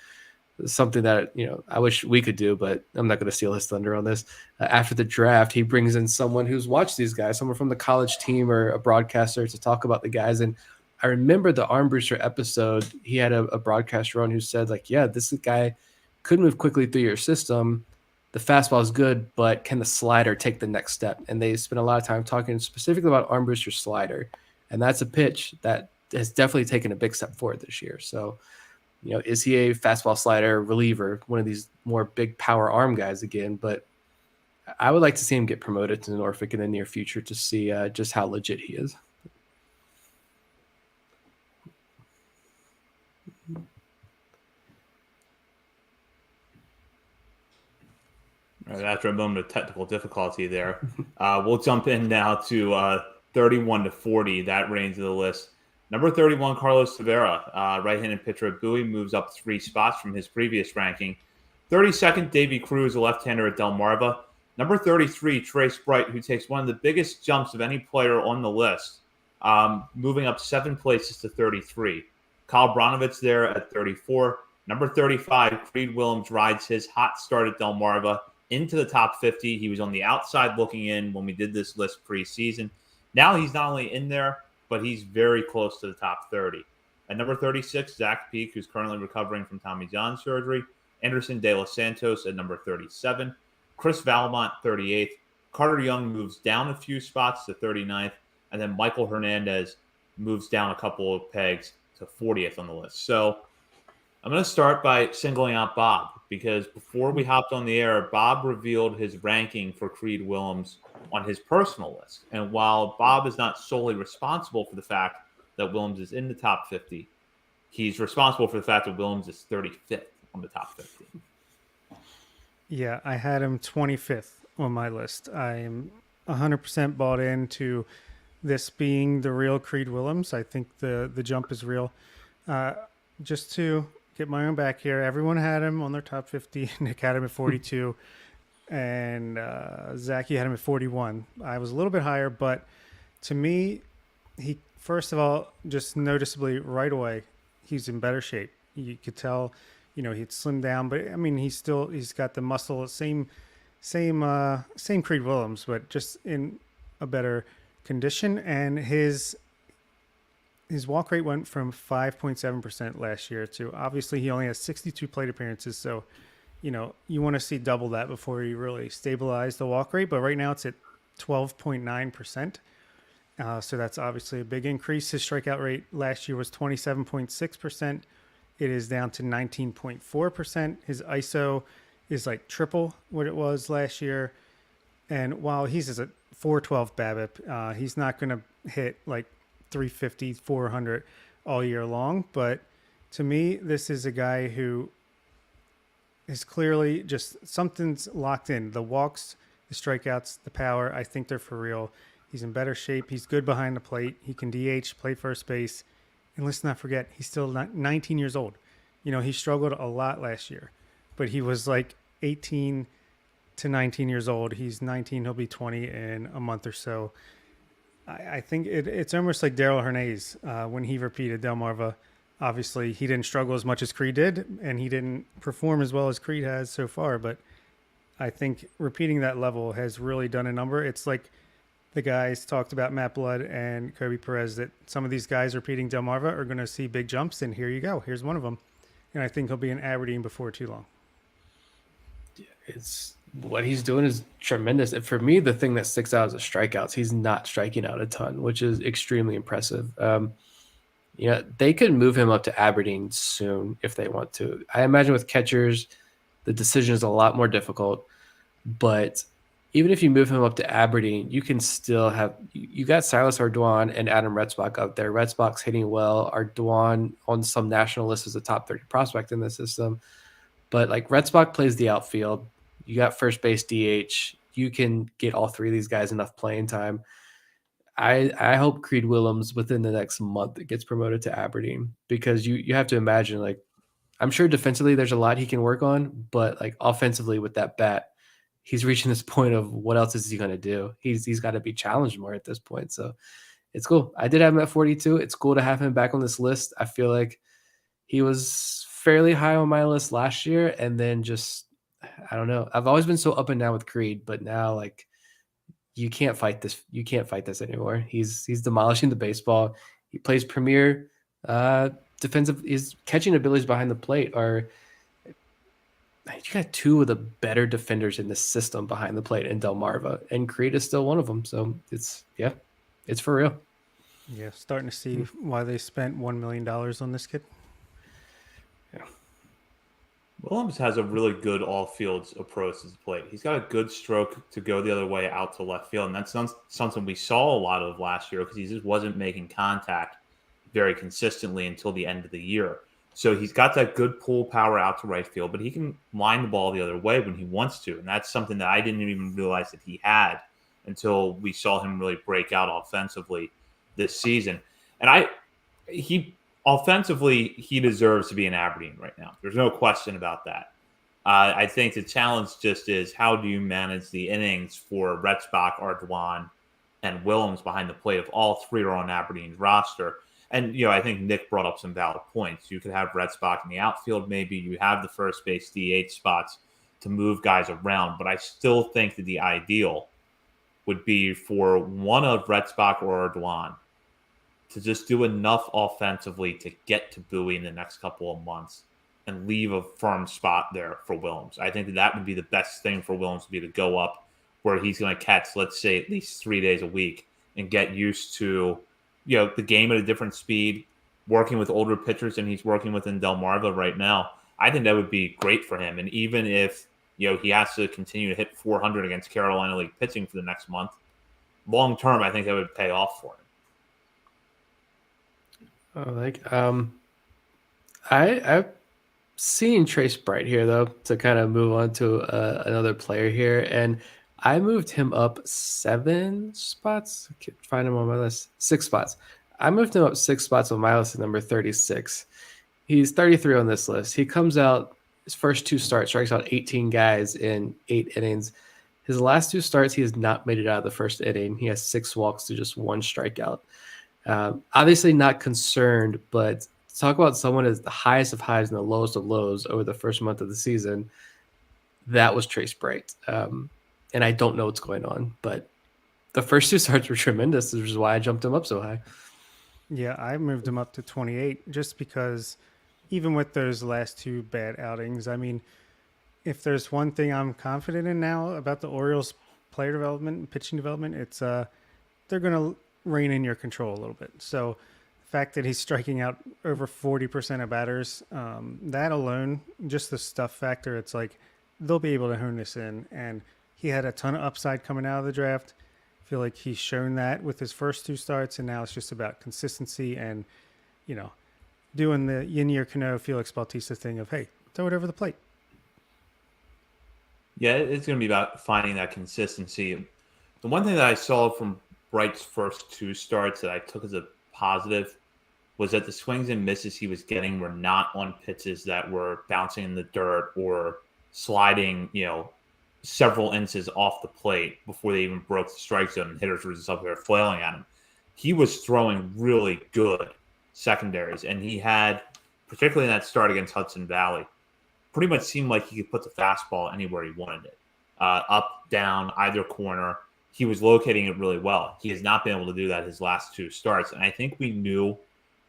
C: something that I wish we could do, but I'm not going to steal his thunder on this. After the draft, he brings in someone who's watched these guys, someone from the college team or a broadcaster to talk about the guys. And I remember the Arm Booster episode. He had a broadcaster on who said like, yeah, this guy could move quickly through your system. The fastball is good, but can the slider take the next step? And they spent a lot of time talking specifically about Arm Booster slider. And that's a pitch that has definitely taken a big step forward this year. So, is he a fastball slider reliever, one of these more big power arm guys again? But I would like to see him get promoted to Norfolk in the near future to see just how legit he is.
A: After a moment of technical difficulty there, we'll jump in now to 31 to 40, that range of the list. Number 31, Carlos Tavera, right-handed pitcher at Bowie, moves up 3 spots from his previous ranking. 32nd, Davey Cruz, a left-hander at Delmarva. Number 33, Trey Sprite, who takes one of the biggest jumps of any player on the list, moving up 7 places to 33. Kyle Bronovich there at 34. Number 35, Creed Willems rides his hot start at Delmarva into the top 50. He was on the outside looking in when we did this list preseason. Now he's not only in there, but he's very close to the top 30. At number 36, Zach Peak, who's currently recovering from Tommy John surgery. Anderson De Los Santos at number 37. Chris Valmont, 38th. Carter Young moves down a few spots to 39th. And then Michael Hernandez moves down a couple of pegs to 40th on the list. So I'm going to start by singling out Bob, because before we hopped on the air, Bob revealed his ranking for Creed Willems on his personal list. And while Bob is not solely responsible for the fact that Willems is in the top 50, he's responsible for the fact that Willems is 35th on the top 50.
B: Yeah, I had him 25th on my list. I am 100% bought into this being the real Creed Willems. I think the jump is real. Just to get my own back here, everyone had him on their top 50. Nick had him at 42. And Zachy had him at 41. I was a little bit higher, but to me, he, first of all, just noticeably right away, he's in better shape. You could tell, he'd slimmed down, but I mean, he's got the muscle, same Creed Willems, but just in a better condition. And his walk rate went from 5.7% last year to, obviously he only has 62 plate appearances. So, you want to see double that before you really stabilize the walk rate. But right now it's at 12.9%. So that's obviously a big increase. His strikeout rate last year was 27.6%. It is down to 19.4%. His ISO is like triple what it was last year. And while he's a 412 BABIP, he's not going to hit like 350, 400 all year long. But to me, this is a guy who is clearly just something's locked in. The walks the strikeouts, the power. I think they're for real. He's in better shape. He's good behind the plate. He can DH, play first base. And let's not forget, he's still 19 years old. You know, he struggled a lot last year, but he was like 18 to 19 years old. He's 19. He'll be 20 in a month or so. I think it's almost like Daryl Hernandez when he repeated Delmarva. Obviously, he didn't struggle as much as Creed did, and he didn't perform as well as Creed has so far. But I think repeating that level has really done a number. It's like the guys talked about Matt Blood and Kobe Perez that some of these guys repeating Delmarva are going to see big jumps, and here you go. Here's one of them. And I think he'll be in Aberdeen before too long.
C: It's what he's doing is tremendous. And for me, the thing that sticks out is the strikeouts. He's not striking out a ton, which is extremely impressive. They could move him up to Aberdeen soon if they want to. I imagine with catchers, the decision is a lot more difficult. But even if you move him up to Aberdeen, you can still have you got Silas Ardoin and Adam Retzbach up there. Retzbach's hitting well. Ardoin on some national list is a top 30 prospect in the system. But like Retzbach plays the outfield. You got first base DH. You can get all three of these guys enough playing time. I hope Creed Willems within the next month gets promoted to Aberdeen, because you have to imagine, like, I'm sure defensively there's a lot he can work on, but like offensively with that bat, he's reaching this point of what else is he going to do? He's got to be challenged more at this point. So it's cool. I did have him at 42. It's cool to have him back on this list. I feel like he was fairly high on my list last year, and then just I don't know. I've always been so up and down with Creed, but now like you can't fight this. You can't fight this anymore. He's demolishing the baseball. He plays premier defensive. His catching abilities behind the plate are. You got two of the better defenders in the system behind the plate in Delmarva, and Creed is still one of them. So it's for real.
B: Yeah, starting to see why they spent $1 million on this kid.
C: Yeah.
A: Willems has a really good all fields approach to the plate. He's got a good stroke to go the other way out to left field, and that's something we saw a lot of last year because he just wasn't making contact very consistently until the end of the year. So he's got that good pull power out to right field, but he can line the ball the other way when he wants to, and that's something that I didn't even realize that he had until we saw him really break out offensively this season. And offensively, he deserves to be in Aberdeen right now. There's no question about that. I think the challenge just is how do you manage the innings for Retzbach, Ardoin, and Willems behind the plate if all three are on Aberdeen's roster. And, I think Nick brought up some valid points. You could have Retzbach in the outfield maybe. You have the first base DH spots to move guys around. But I still think that the ideal would be for one of Retzbach or Ardoin to just do enough offensively to get to Bowie in the next couple of months and leave a firm spot there for Willems. I think that would be the best thing for Willems to be to go up where he's going to catch, let's say, at least 3 days a week and get used to, the game at a different speed, working with older pitchers than he's working with in Delmarva right now. I think that would be great for him. And even if, he has to continue to hit 400 against Carolina League pitching for the next month, long term, I think that would pay off for him.
C: I've seen Trace Bright here though, to kind of move on to another player here, and I moved him up 7 spots. I can't find him on my list. 6 spots. I moved him up 6 spots on my list at number 36. He's 33 on this list. He comes out his first 2 starts, strikes out 18 guys in 8 innings. His last 2 starts, he has not made it out of the first inning. He has 6 walks to just 1 strikeout. Obviously not concerned, but talk about someone as the highest of highs and the lowest of lows over the first month of the season. That was Trace Bright. And I don't know what's going on, but the first 2 starts were tremendous, which is why I jumped him up so high.
B: Yeah, I moved him up to 28 just because even with those last 2 bad outings, I mean, if there's one thing I'm confident in now about the Orioles player development and pitching development, it's they're going to rein in your control a little bit. So the fact that he's striking out over 40% of batters, that alone, just the stuff factor, it's like they'll be able to hone this in. And he had a ton of upside coming out of the draft. I feel like he's shown that with his first 2 starts, and now it's just about consistency and, doing the Ynier Cano, Felix Bautista thing of, hey, throw it over the plate.
A: Yeah, it's going to be about finding that consistency. The one thing that I saw from Bright's first two starts that I took as a positive was that the swings and misses he was getting were not on pitches that were bouncing in the dirt or sliding, several inches off the plate before they even broke the strike zone and hitters were just up there flailing at him. He was throwing really good secondaries, and he had, particularly in that start against Hudson Valley, pretty much seemed like he could put the fastball anywhere he wanted it, up, down, either corner. He was locating it really well. He has not been able to do that his last two starts, and I think we knew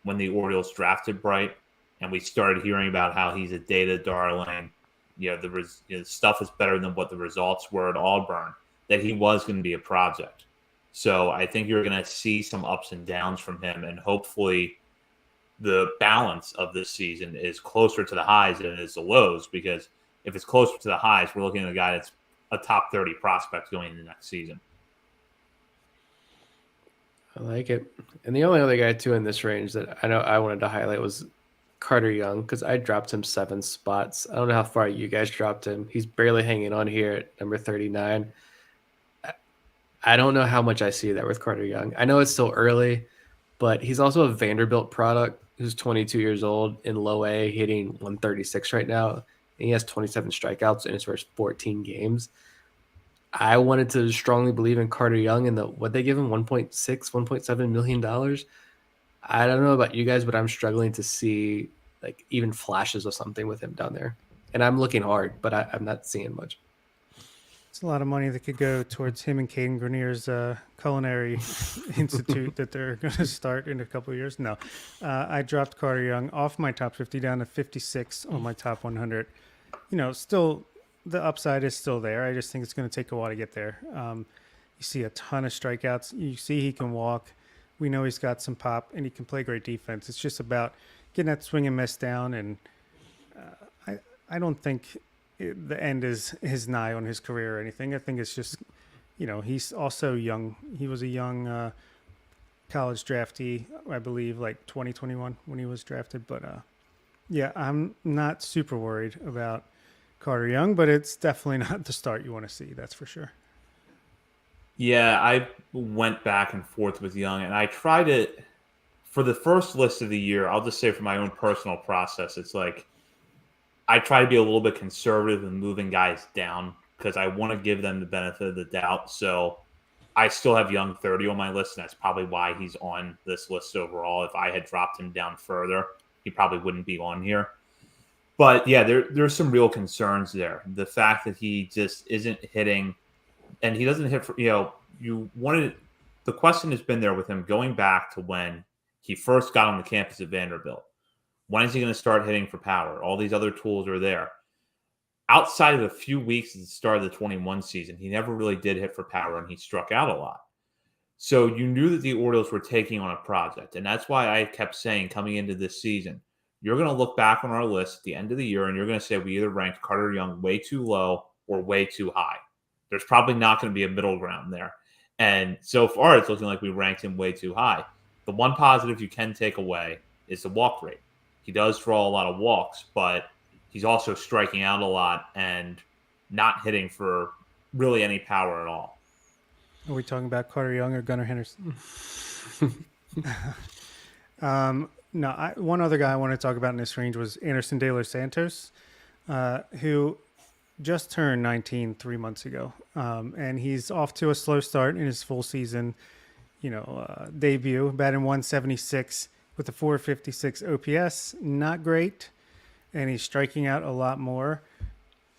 A: when the Orioles drafted Bright, and we started hearing about how he's a data darling. The stuff is better than what the results were at Auburn. That he was going to be a project. So I think you're going to see some ups and downs from him, and hopefully the balance of this season is closer to the highs than it is the lows. Because if it's closer to the highs, we're looking at a guy that's a top 30 prospect going into next season.
C: I like it. And the only other guy too in this range that I know I wanted to highlight was Carter Young, because I dropped him 7 spots. I don't know how far you guys dropped him. He's barely hanging on here at number 39. I don't know how much I see that with Carter Young. I know it's still early, but he's also a Vanderbilt product who's 22 years old in low A, hitting 136 right now. And he has 27 strikeouts in his first 14 games. I wanted to strongly believe in Carter Young and what they give him, $1.7 million. I don't know about you guys, but I'm struggling to see like even flashes of something with him down there. And I'm looking hard, but I'm not seeing much.
B: It's a lot of money that could go towards him and Caden Grenier's culinary institute that they're going to start in a couple of years. No, I dropped Carter Young off my top 50 down to 56 on my top 100. Still the upside is still there. I just think it's going to take a while to get there. You see a ton of strikeouts. You see he can walk. We know he's got some pop, and he can play great defense. It's just about getting that swing and miss down, and I don't think the end is nigh on his career or anything. I think it's just, he's also young. He was a young college draftee, I believe, like 2021 when he was drafted. But, yeah, I'm not super worried about Carter Young, but it's definitely not the start you want to see, that's for sure.
A: Yeah, I went back and forth with Young, and I tried it for the first list of the year. I'll just say for my own personal process, it's like I try to be a little bit conservative in moving guys down because I want to give them the benefit of the doubt. So I still have Young 30 on my list, and that's probably why he's on this list overall. If I had dropped him down further, he probably wouldn't be on here. But yeah, there's some real concerns there. The fact that he just isn't hitting, and he doesn't hit for, the question has been there with him going back to when he first got on the campus at Vanderbilt. When is he going to start hitting for power? All these other tools are there. Outside of a few weeks at the start of the 21 season, he never really did hit for power, and he struck out a lot. So you knew that the Orioles were taking on a project, and that's why I kept saying coming into this season, you're going to look back on our list at the end of the year, and you're going to say we either ranked Carter Young way too low or way too high. There's probably not going to be a middle ground there. And so far, it's looking like we ranked him way too high. The one positive you can take away is the walk rate. He does draw a lot of walks, but he's also striking out a lot and not hitting for really any power at all.
B: Are we talking about Carter Young or Gunnar Henderson? No, one other guy I want to talk about in this range was Anderson De Los Santos, who just turned 19 3 months ago. And he's off to a slow start in his full season, debut, batting 176 with a 456 OPS. Not great. And he's striking out a lot more.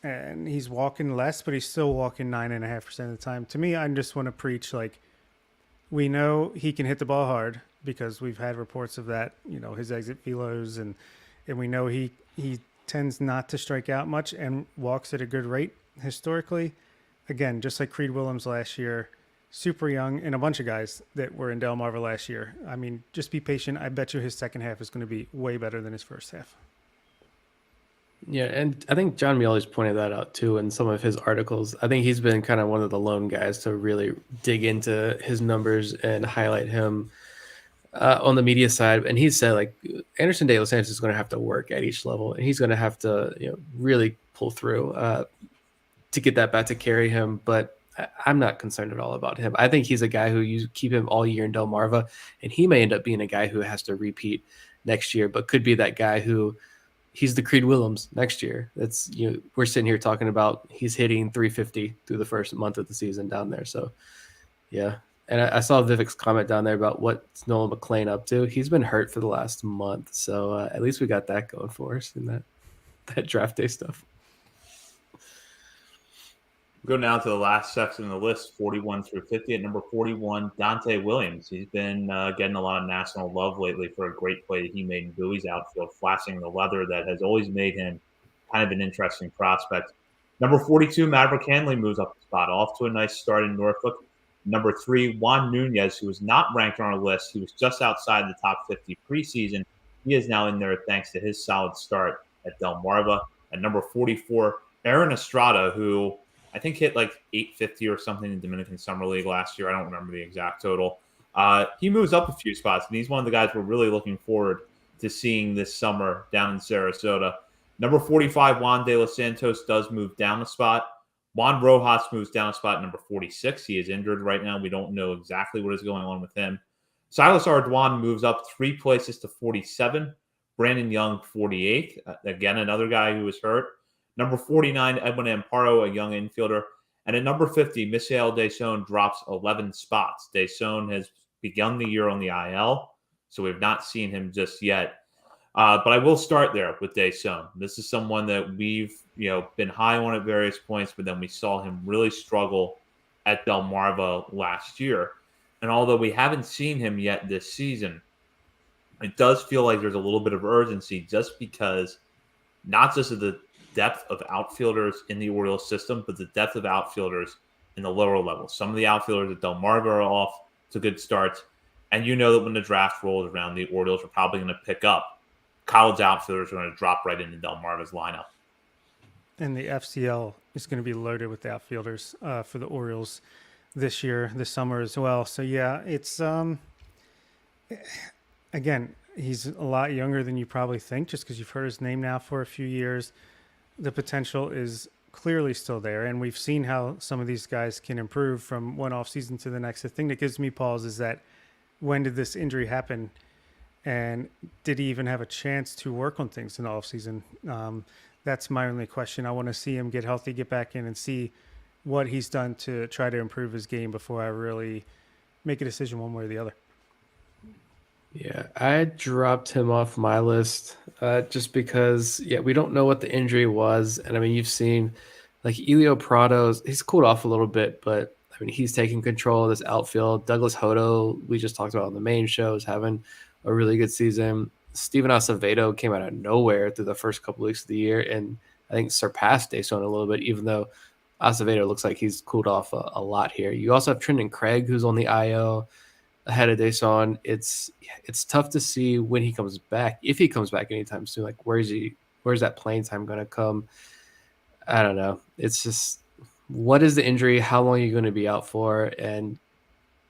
B: And he's walking less, but he's still walking 9.5% of the time. To me, I just want to preach, we know he can hit the ball hard because we've had reports of that, his exit velos, and we know he tends not to strike out much and walks at a good rate historically. Again, just like Creed Willems last year, super young, and a bunch of guys that were in Delmarva last year. I mean, just be patient. I bet you his second half is going to be way better than his first half.
C: Yeah, and I think John Mueller's pointed that out too in some of his articles. I think he's been kind of one of the lone guys to really dig into his numbers and highlight him on the media side. And he said, Anderson De Los Santos is going to have to work at each level, and he's going to have to, really pull through. to get that bat to carry him, but I'm not concerned at all about him. I think he's a guy who you keep him all year in Delmarva, and he may end up being a guy who has to repeat next year, but could be that guy who he's the Creed Willems next year. That's, we're sitting here talking about he's hitting 350 through the first month of the season down there. So yeah. And I saw Vivek's comment down there about what's Nolan McLean up to. He's been hurt for the last month, so at least we got that going for us in that draft day stuff.
A: We'll go now to the last section of the list, 41 through 50. At number 41, Dante Williams. He's been getting a lot of national love lately for a great play that he made in Bowie's outfield, flashing the leather that has always made him kind of an interesting prospect. Number 42, Maverick Hanley moves up the spot, off to a nice start in Norfolk. Number 3, Juan Nunez, who was not ranked on our list. He was just outside the top 50 preseason. He is now in there thanks to his solid start at Delmarva. At number 44, Aaron Estrada, who I think hit like 850 or something in Dominican Summer League last year. I don't remember the exact total. He moves up a few spots, and he's one of the guys we're really looking forward to seeing this summer down in Sarasota. Number 45, Juan De Los Santos does move down a spot. Juan Rojas moves down a spot, number 46. He is injured right now. We don't know exactly what is going on with him. Silas Ardoin moves up 3 places to 47. Brandon Young, 48th. Again, another guy who was hurt. Number 49, Edwin Amparo, a young infielder. And at number 50, Misael Deson drops 11 spots. Deson has begun the year on the IL, so we've not seen him just yet. But I will start there with Deson. This is someone that we've been high on at various points, but then we saw him really struggle at Delmarva last year. And although we haven't seen him yet this season, it does feel like there's a little bit of urgency just because not just of the depth of outfielders in the Orioles system, but the depth of outfielders in the lower levels. Some of the outfielders at Delmarva are off to good starts. And you know that when the draft rolls around, the Orioles are probably going to pick up college outfielders are going to drop right into Delmarva's lineup.
B: And the FCL is going to be loaded with outfielders for the Orioles this summer as well. So yeah, it's again, he's a lot younger than you probably think, just because you've heard his name now for a few years. The potential is clearly still there, and we've seen how some of these guys can improve from one off season to the next. The thing that gives me pause is that when did this injury happen? And did he even have a chance to work on things in the offseason? That's my only question. I want to see him get healthy, get back in, and see what he's done to try to improve his game before I really make a decision one way or the other.
C: Yeah, I dropped him off my list just because, we don't know what the injury was. And, I mean, you've seen, like, Elio Prados, he's cooled off a little bit, but, I mean, he's taking control of this outfield. Douglas Hodo, we just talked about on the main show, is having a really good season. Steven Acevedo came out of nowhere through the first couple weeks of the year and I think surpassed Deson a little bit, even though Acevedo looks like he's cooled off a lot here. You also have Trenton Craig, who's on the IL ahead of Deson. It's tough to see when he comes back, if he comes back anytime soon. Like, where's that playing time going to come? I don't know. It's just, what is the injury? How long are you going to be out for? And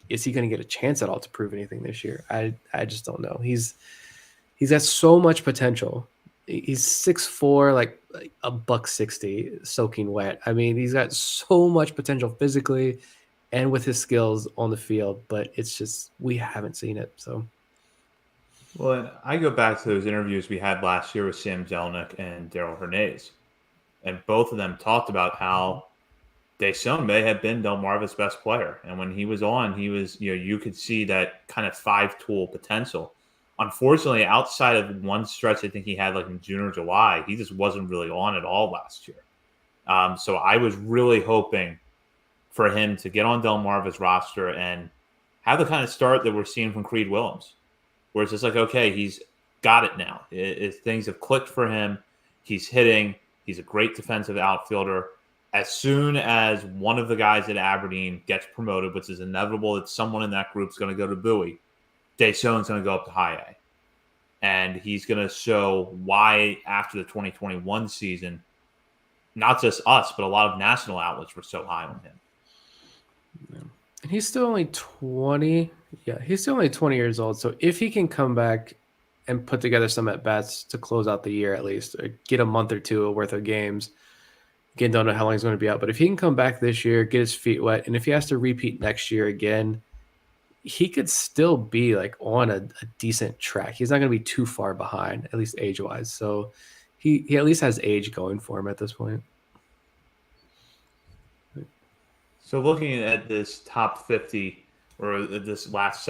C: is he going to get a chance at all to prove anything this year? I just don't know. He's got so much potential. He's 6'4", like $160, soaking wet. I mean, he's got so much potential physically and with his skills on the field, but it's just, we haven't seen it. So,
A: well, I go back to those interviews we had last year with Sam Jelinek and Daryl Hernandez, and both of them talked about how Deson may have been Delmarva's best player. And when he was on, he was, you could see that kind of 5-tool potential. Unfortunately, outside of one stretch, I think he had like in June or July, he just wasn't really on at all last year. So I was really hoping for him to get on Delmarva's roster and have the kind of start that we're seeing from Creed Willems, where it's just like, okay, he's got it now. Things have clicked for him. He's hitting. He's a great defensive outfielder. As soon as one of the guys at Aberdeen gets promoted, which is inevitable that someone in that group is going to go to Bowie, Deson's going to go up to high A. And he's going to show why after the 2021 season, not just us, but a lot of national outlets were so high on him.
C: And he's still only 20. Yeah, he's still only 20 years old. So if he can come back and put together some at-bats to close out the year at least, or get a month or two worth of games, Again, don't know how long he's going to be out, but if he can come back this year, get his feet wet, and if he has to repeat next year again, he could still be like on a decent track. He's not going to be too far behind, at least age wise. So he at least has age going for him at this point.
A: So looking at this top 50 or this last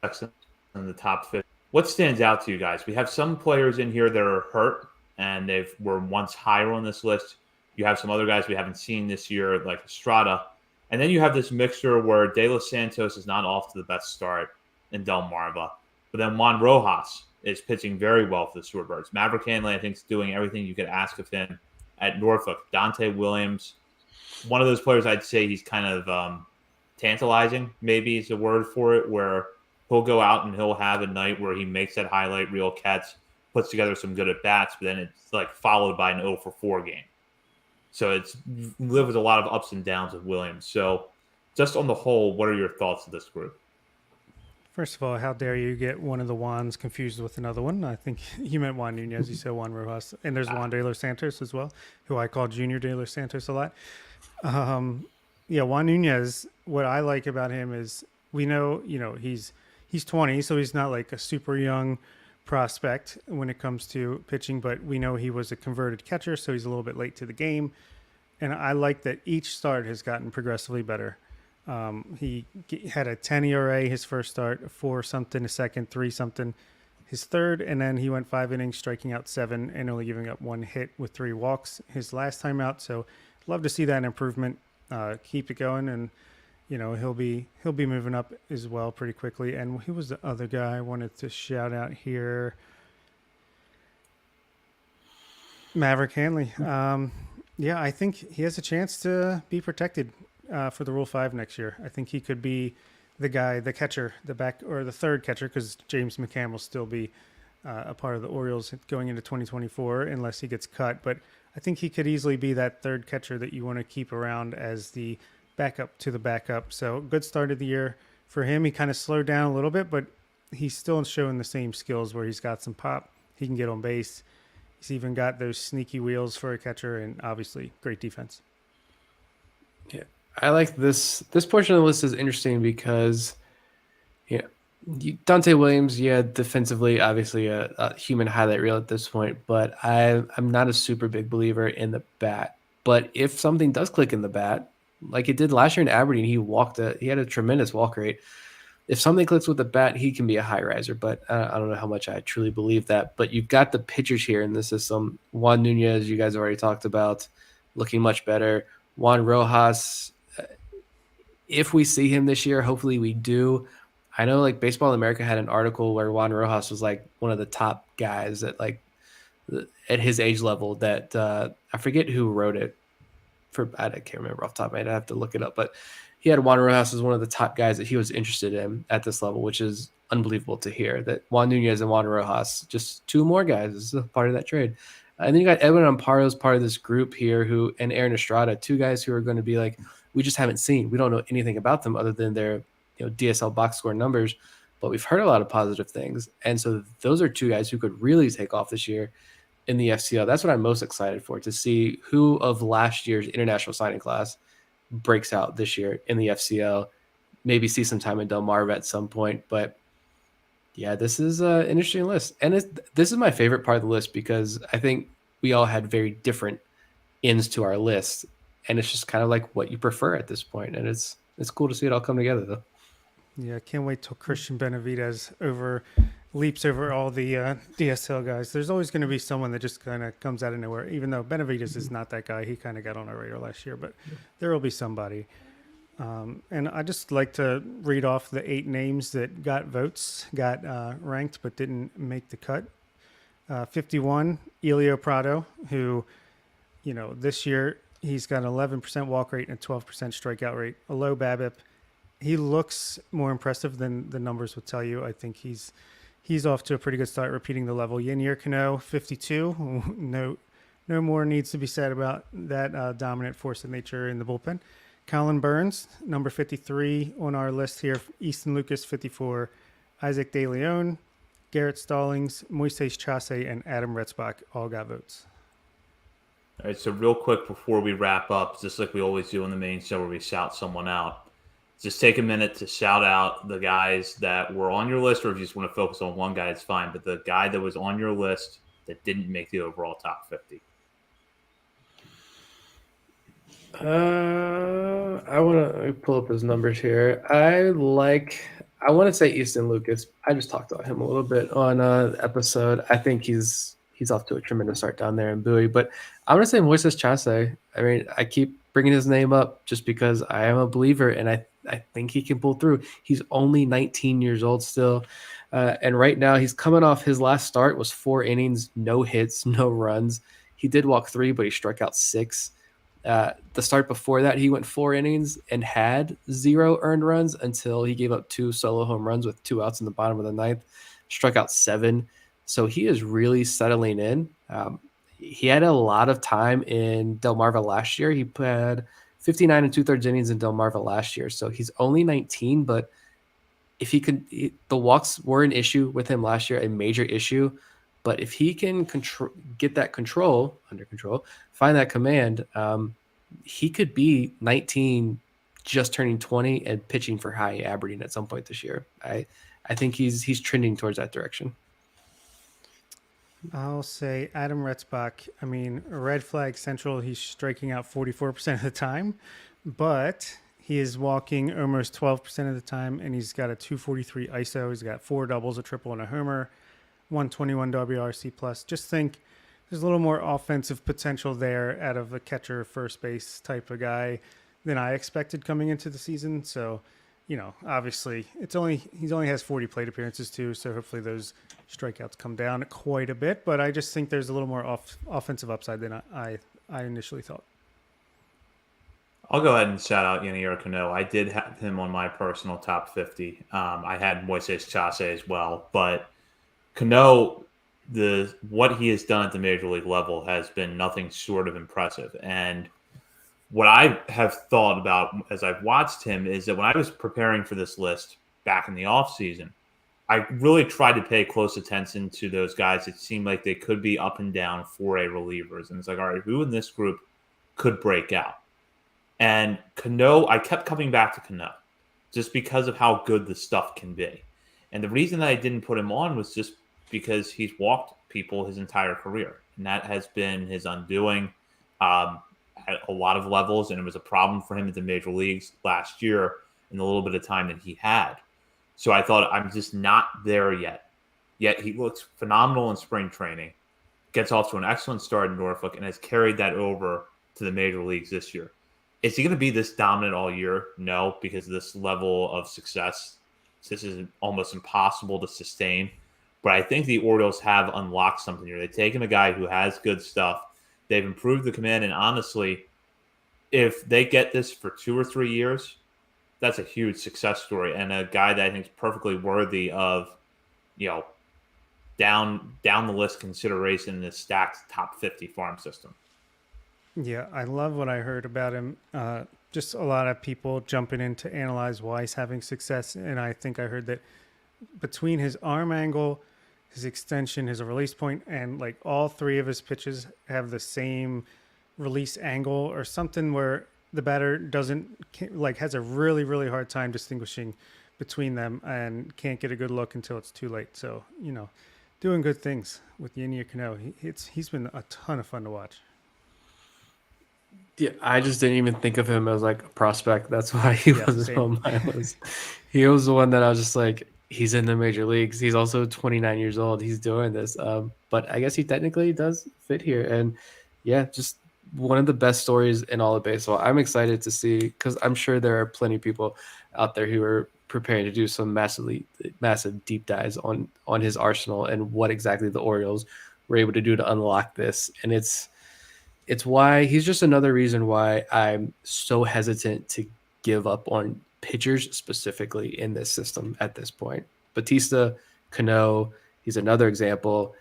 A: section in the top 50, what stands out to you guys? We have some players in here that are hurt and they were once higher on this list. You have some other guys we haven't seen this year, like Estrada. And then you have this mixture where De Los Santos is not off to the best start in Delmarva. But then Juan Rojas is pitching very well for the Shorebirds. Maverick Hanley, I think, is doing everything you could ask of him at Norfolk. Dante Williams, one of those players I'd say he's kind of tantalizing, maybe is a word for it, where he'll go out and he'll have a night where he makes that highlight reel catch, puts together some good at bats, but then it's like followed by an 0 for 4 game. So it's lived with a lot of ups and downs of Williams. So just on the whole, what are your thoughts of this group?
B: First of all, how dare you get one of the Juans confused with another one? I think you meant Juan Nunez. You said Juan Rojas. And there's Juan De Los Santos as well, who I call Junior De Los Santos a lot. Yeah, Juan Nunez, what I like about him is we know, he's 20, so he's not like a super young prospect when it comes to pitching, but we know he was a converted catcher, so he's a little bit late to the game. And I like that each start has gotten progressively better. He had a 10 ERA his first start, 4 something his second, 3 something his third, and then he went 5 innings, striking out 7 and only giving up 1 hit with 3 walks his last time out. So love to see that improvement. Keep it going, and he'll be moving up as well pretty quickly. And who was the other guy I wanted to shout out here? Maverick Hanley. Yeah, I think he has a chance to be protected for the Rule 5 next year. I think he could be the guy, the catcher, the back or the third catcher, because James McCann will still be a part of the Orioles going into 2024 unless he gets cut. But I think he could easily be that third catcher that you want to keep around as the backup to the backup. So good start of the year for him. He kind of slowed down a little bit, but he's still showing the same skills where he's got some pop. He can get on base. He's even got those sneaky wheels for a catcher, and obviously great defense.
C: Yeah, I like this. This portion of the list is interesting because, Dante Williams, defensively, obviously a human highlight reel at this point, but I'm not a super big believer in the bat. But if something does click in the bat, like it did last year in Aberdeen, he had a tremendous walk rate. If something clicks with the bat, he can be a high riser, but I don't know how much I truly believe that. But you've got the pitchers here in the system. Juan Nunez, you guys already talked about, looking much better. Juan Rojas, if we see him this year, hopefully we do. I know like Baseball America had an article where Juan Rojas was like one of the top guys at at his age level that I forget who wrote it. I can't remember off the top of my head. I have to look it up, but he had Juan Rojas as one of the top guys that he was interested in at this level, which is unbelievable to hear. That Juan Nunez and Juan Rojas, just 2 more guys, this is a part of that trade. And then you got Edwin Amparo as part of this group here, and Aaron Estrada, 2 guys who are going to be like, we just haven't seen. We don't know anything about them other than their DSL box score numbers, but we've heard a lot of positive things. And so those are 2 guys who could really take off this year in the FCL. That's what I'm most excited for, to see who of last year's international signing class breaks out this year in the FCL. Maybe see some time in Delmarva at some point. But yeah, this is an interesting list. And this is my favorite part of the list because I think we all had very different ends to our list. And it's just kind of like what you prefer at this point. And it's cool to see it all come together, though.
B: Yeah, can't wait till Christian Benavidez leaps over all the DSL guys. There's always going to be someone that just kind of comes out of nowhere, even though Benavidez is not that guy. He kind of got on our radar last year, but there will be somebody. And I just like to read off the 8 names that got ranked but didn't make the cut. 51, Elio Prado, who, this year he's got an 11% walk rate and a 12% strikeout rate, a low BABIP. He looks more impressive than the numbers would tell you. I think he's off to a pretty good start, repeating the level. Yennier Cano, 52. No more needs to be said about that dominant force of nature in the bullpen. Colin Burns, number 53 on our list here. Easton Lucas, 54. Isaac De Leon, Garrett Stallings, Moises Chase, and Adam Retzbach all got votes.
A: All right, so real quick before we wrap up, just like we always do on the main show where we shout someone out, just take a minute to shout out the guys that were on your list, or if you just want to focus on one guy, it's fine. But the guy that was on your list that didn't make the overall top 50.
C: I want to pull up his numbers here. I want to say Easton Lucas. I just talked about him a little bit on the episode. I think he's off to a tremendous start down there in Bowie. But I want to say Moises Chase. I mean, I keep bringing his name up just because I am a believer, and I think he can pull through. He's only 19 years old still. And right now he's coming off his last start was 4 innings, no hits, no runs. He did walk 3, but he struck out 6. The start before that, he went 4 innings and had 0 earned runs until he gave up 2 solo home runs with 2 outs in the bottom of the ninth, struck out 7. So he is really settling in. He had a lot of time in Delmarva last year. He had 59 and 2/3 innings in Delmarva last year. So he's only 19, but if he could, the walks were an issue with him last year, a major issue. But if he can get that control under control, find that command, he could be 19, just turning 20, and pitching for high Aberdeen at some point this year. I think he's trending towards that direction.
B: I'll say Adam Retzbach. I mean, red flag central, he's striking out 44% of the time, but he is walking almost 12% of the time, and he's got a 243 ISO. He's got 4 doubles, a triple, and a homer, 121 WRC plus. Just think there's a little more offensive potential there out of a catcher, first base type of guy than I expected coming into the season. So, obviously he's only has 40 plate appearances too. So hopefully those strikeouts come down quite a bit. But I just think there's a little more offensive upside than I initially thought.
A: I'll go ahead and shout out Yanier Cano. I did have him on my personal top 50. I had Moises Chase as well, but Cano, what he has done at the major league level has been nothing short of impressive. And what I have thought about as I've watched him is that when I was preparing for this list back in the offseason, I really tried to pay close attention to those guys that seemed like they could be up and down for a relievers. And it's like, all right, who in this group could break out? And Cano, I kept coming back to Cano just because of how good the stuff can be. And the reason that I didn't put him on was just because he's walked people his entire career. And that has been his undoing at a lot of levels. And it was a problem for him at the major leagues last year in the little bit of time that he had. So I thought, I'm just not there yet. Yet he looks phenomenal in spring training, gets off to an excellent start in Norfolk, and has carried that over to the major leagues this year. Is he going to be this dominant all year? No, because this level of success, this is almost impossible to sustain. But I think the Orioles have unlocked something here. They've taken a guy who has good stuff. They've improved the command. And honestly, if they get this for 2 or 3 years, that's a huge success story. And a guy that I think is perfectly worthy of, down the list consideration in this stacked top 50 farm system.
B: Yeah, I love what I heard about him. Just a lot of people jumping in to analyze why he's having success. And I think I heard that between his arm angle, his extension, his release point, and like all 3 of his pitches have the same release angle or something where the batter has a really, really hard time distinguishing between them and can't get a good look until it's too late. So, doing good things with Yanier Cano. He's been a ton of fun to watch.
C: Yeah, I just didn't even think of him as like a prospect. That's why he wasn't on my list. He was the one that I was just like, he's in the major leagues. He's also 29 years old. He's doing this. But I guess he technically does fit here. And yeah, just one of the best stories in all of baseball. I'm excited to see, because I'm sure there are plenty of people out there who are preparing to do some massive deep dives on his arsenal and what exactly the Orioles were able to do to unlock this. And it's why he's just another reason why I'm so hesitant to give up on pitchers specifically in this system at this point. Batista, Cano, he's another example.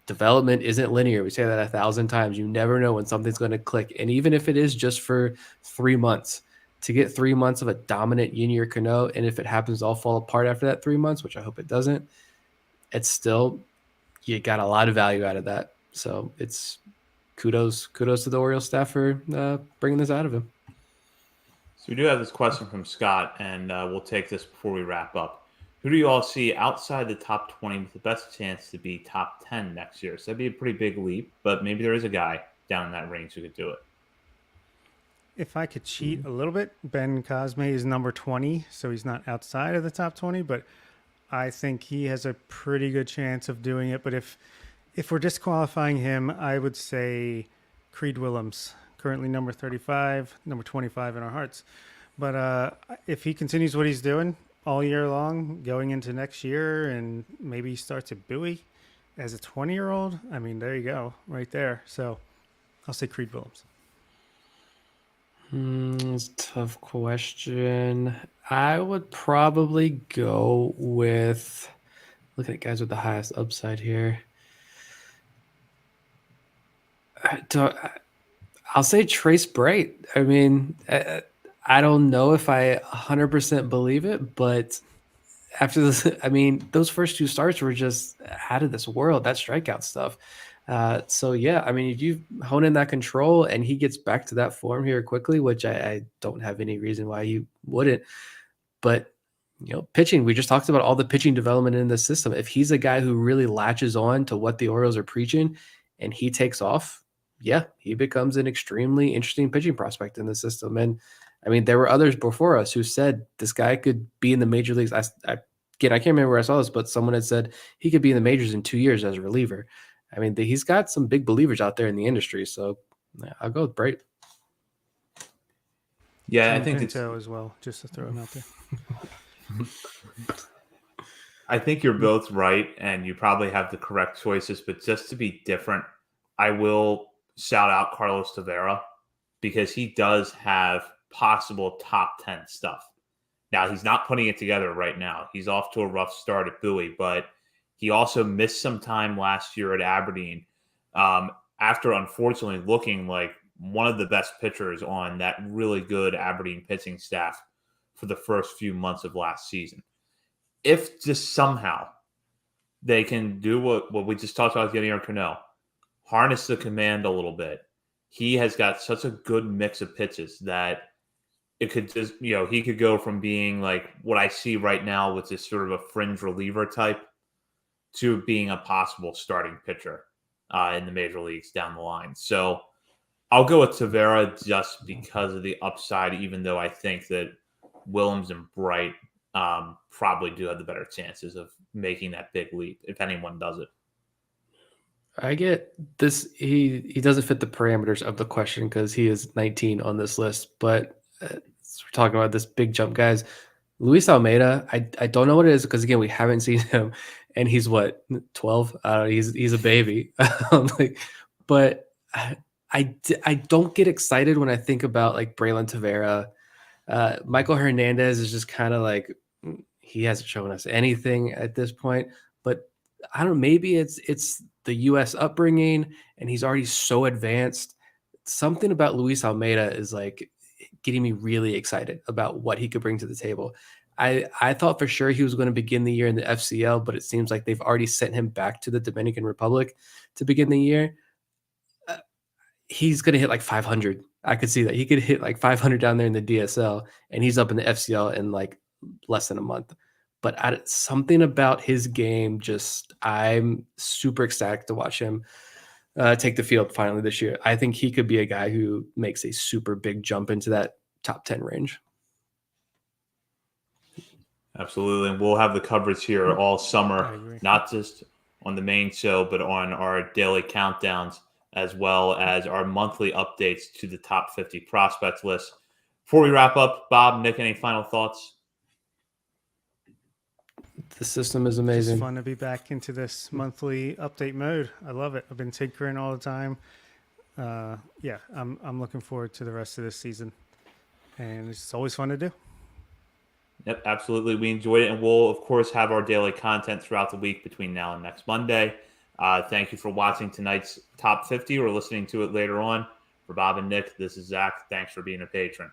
C: Development isn't linear. We say that 1,000 times. You never know when something's going to click. And even if it is just for 3 months, to get 3 months of a dominant Yanier Cano, and if it happens to all fall apart after that 3 months, which I hope it doesn't, it's still, you got a lot of value out of that. So it's kudos to the Orioles staff for bringing this out of him.
A: So we do have this question from Scott, and we'll take this before we wrap up. Who do you all see outside the top 20 with the best chance to be top 10 next year? So that'd be a pretty big leap, but maybe there is a guy down in that range who could do it.
B: If I could cheat a little bit, Ben Cosme is number 20, so he's not outside of the top 20, but I think he has a pretty good chance of doing it. But if we're disqualifying him, I would say Creed Willems, currently number 35, number 25 in our hearts. But if he continues what he's doing all year long, going into next year, and maybe he starts at Bowie as a 20-year-old, I mean, there you go, right there. So I'll say Creed Willems.
C: It's a tough question. I would probably go with, look at guys with the highest upside here. I'll say Trace Bright. I mean, I don't know if I 100% believe it, but after this, I mean, those first two starts were just out of this world, that strikeout stuff. So yeah, I mean, if you hone in that control and he gets back to that form here quickly, which I don't have any reason why he wouldn't, but pitching, we just talked about all the pitching development in the system. If he's a guy who really latches on to what the Orioles are preaching and he takes off, yeah, he becomes an extremely interesting pitching prospect in the system. And I mean, there were others before us who said this guy could be in the major leagues. I can't remember where I saw this, but someone had said he could be in the majors in 2 years as a reliever. I mean, he's got some big believers out there in the industry. So yeah, I'll go with Bright.
A: Yeah,
B: Tom
A: I think
B: Pinto as well, just to throw him out there.
A: I think you're both right, and you probably have the correct choices. But just to be different, I will shout out Carlos Tavera because he does have possible top 10 stuff. Now, he's not putting it together right now. He's off to a rough start at Bowie, but he also missed some time last year at Aberdeen after, unfortunately, looking like one of the best pitchers on that really good Aberdeen pitching staff for the first few months of last season. If just somehow they can do what we just talked about with Yadier Cano, harness the command a little bit, he has got such a good mix of pitches that it could just, he could go from being like what I see right now with this sort of a fringe reliever type to being a possible starting pitcher in the major leagues down the line. So I'll go with Tavera just because of the upside, even though I think that Willems and Bright probably do have the better chances of making that big leap if anyone does it.
C: I get this. He doesn't fit the parameters of the question because he is 19 on this list, but we're talking about this big jump, guys. Luis Almeida, I don't know what it is because, again, we haven't seen him, and he's what, 12? He's a baby. But I don't get excited when I think about like Braylon Tavera. Michael Hernandez is just kind of like, he hasn't shown us anything at this point. But I don't know, maybe it's the U.S. upbringing, and he's already so advanced. Something about Luis Almeida is like getting me really excited about what he could bring to the table. I thought for sure he was going to begin the year in the FCL, but it seems like they've already sent him back to the Dominican Republic to begin the year. He's going to hit like 500. I could see that. He could hit like 500 down there in the DSL, and he's up in the FCL in like less than a month. But something about his game, I'm super ecstatic to watch him take the field finally this year. I think he could be a guy who makes a super big jump into that top 10 range.
A: Absolutely. And we'll have the coverage here all summer, not just on the main show, but on our daily countdowns, as well as our monthly updates to the top 50 prospects list. Before we wrap up, Bob, Nick, any final thoughts?
C: The system is amazing.
B: It's fun to be back into this monthly update mode. I love it. I've been tinkering all the time. I'm looking forward to the rest of this season, and it's always fun to do.
A: Yep, absolutely. We enjoyed it, and we'll, of course, have our daily content throughout the week between now and next Monday. Thank you for watching tonight's Top 50 or listening to it later on. For Bob and Nick, this is Zach. Thanks for being a patron.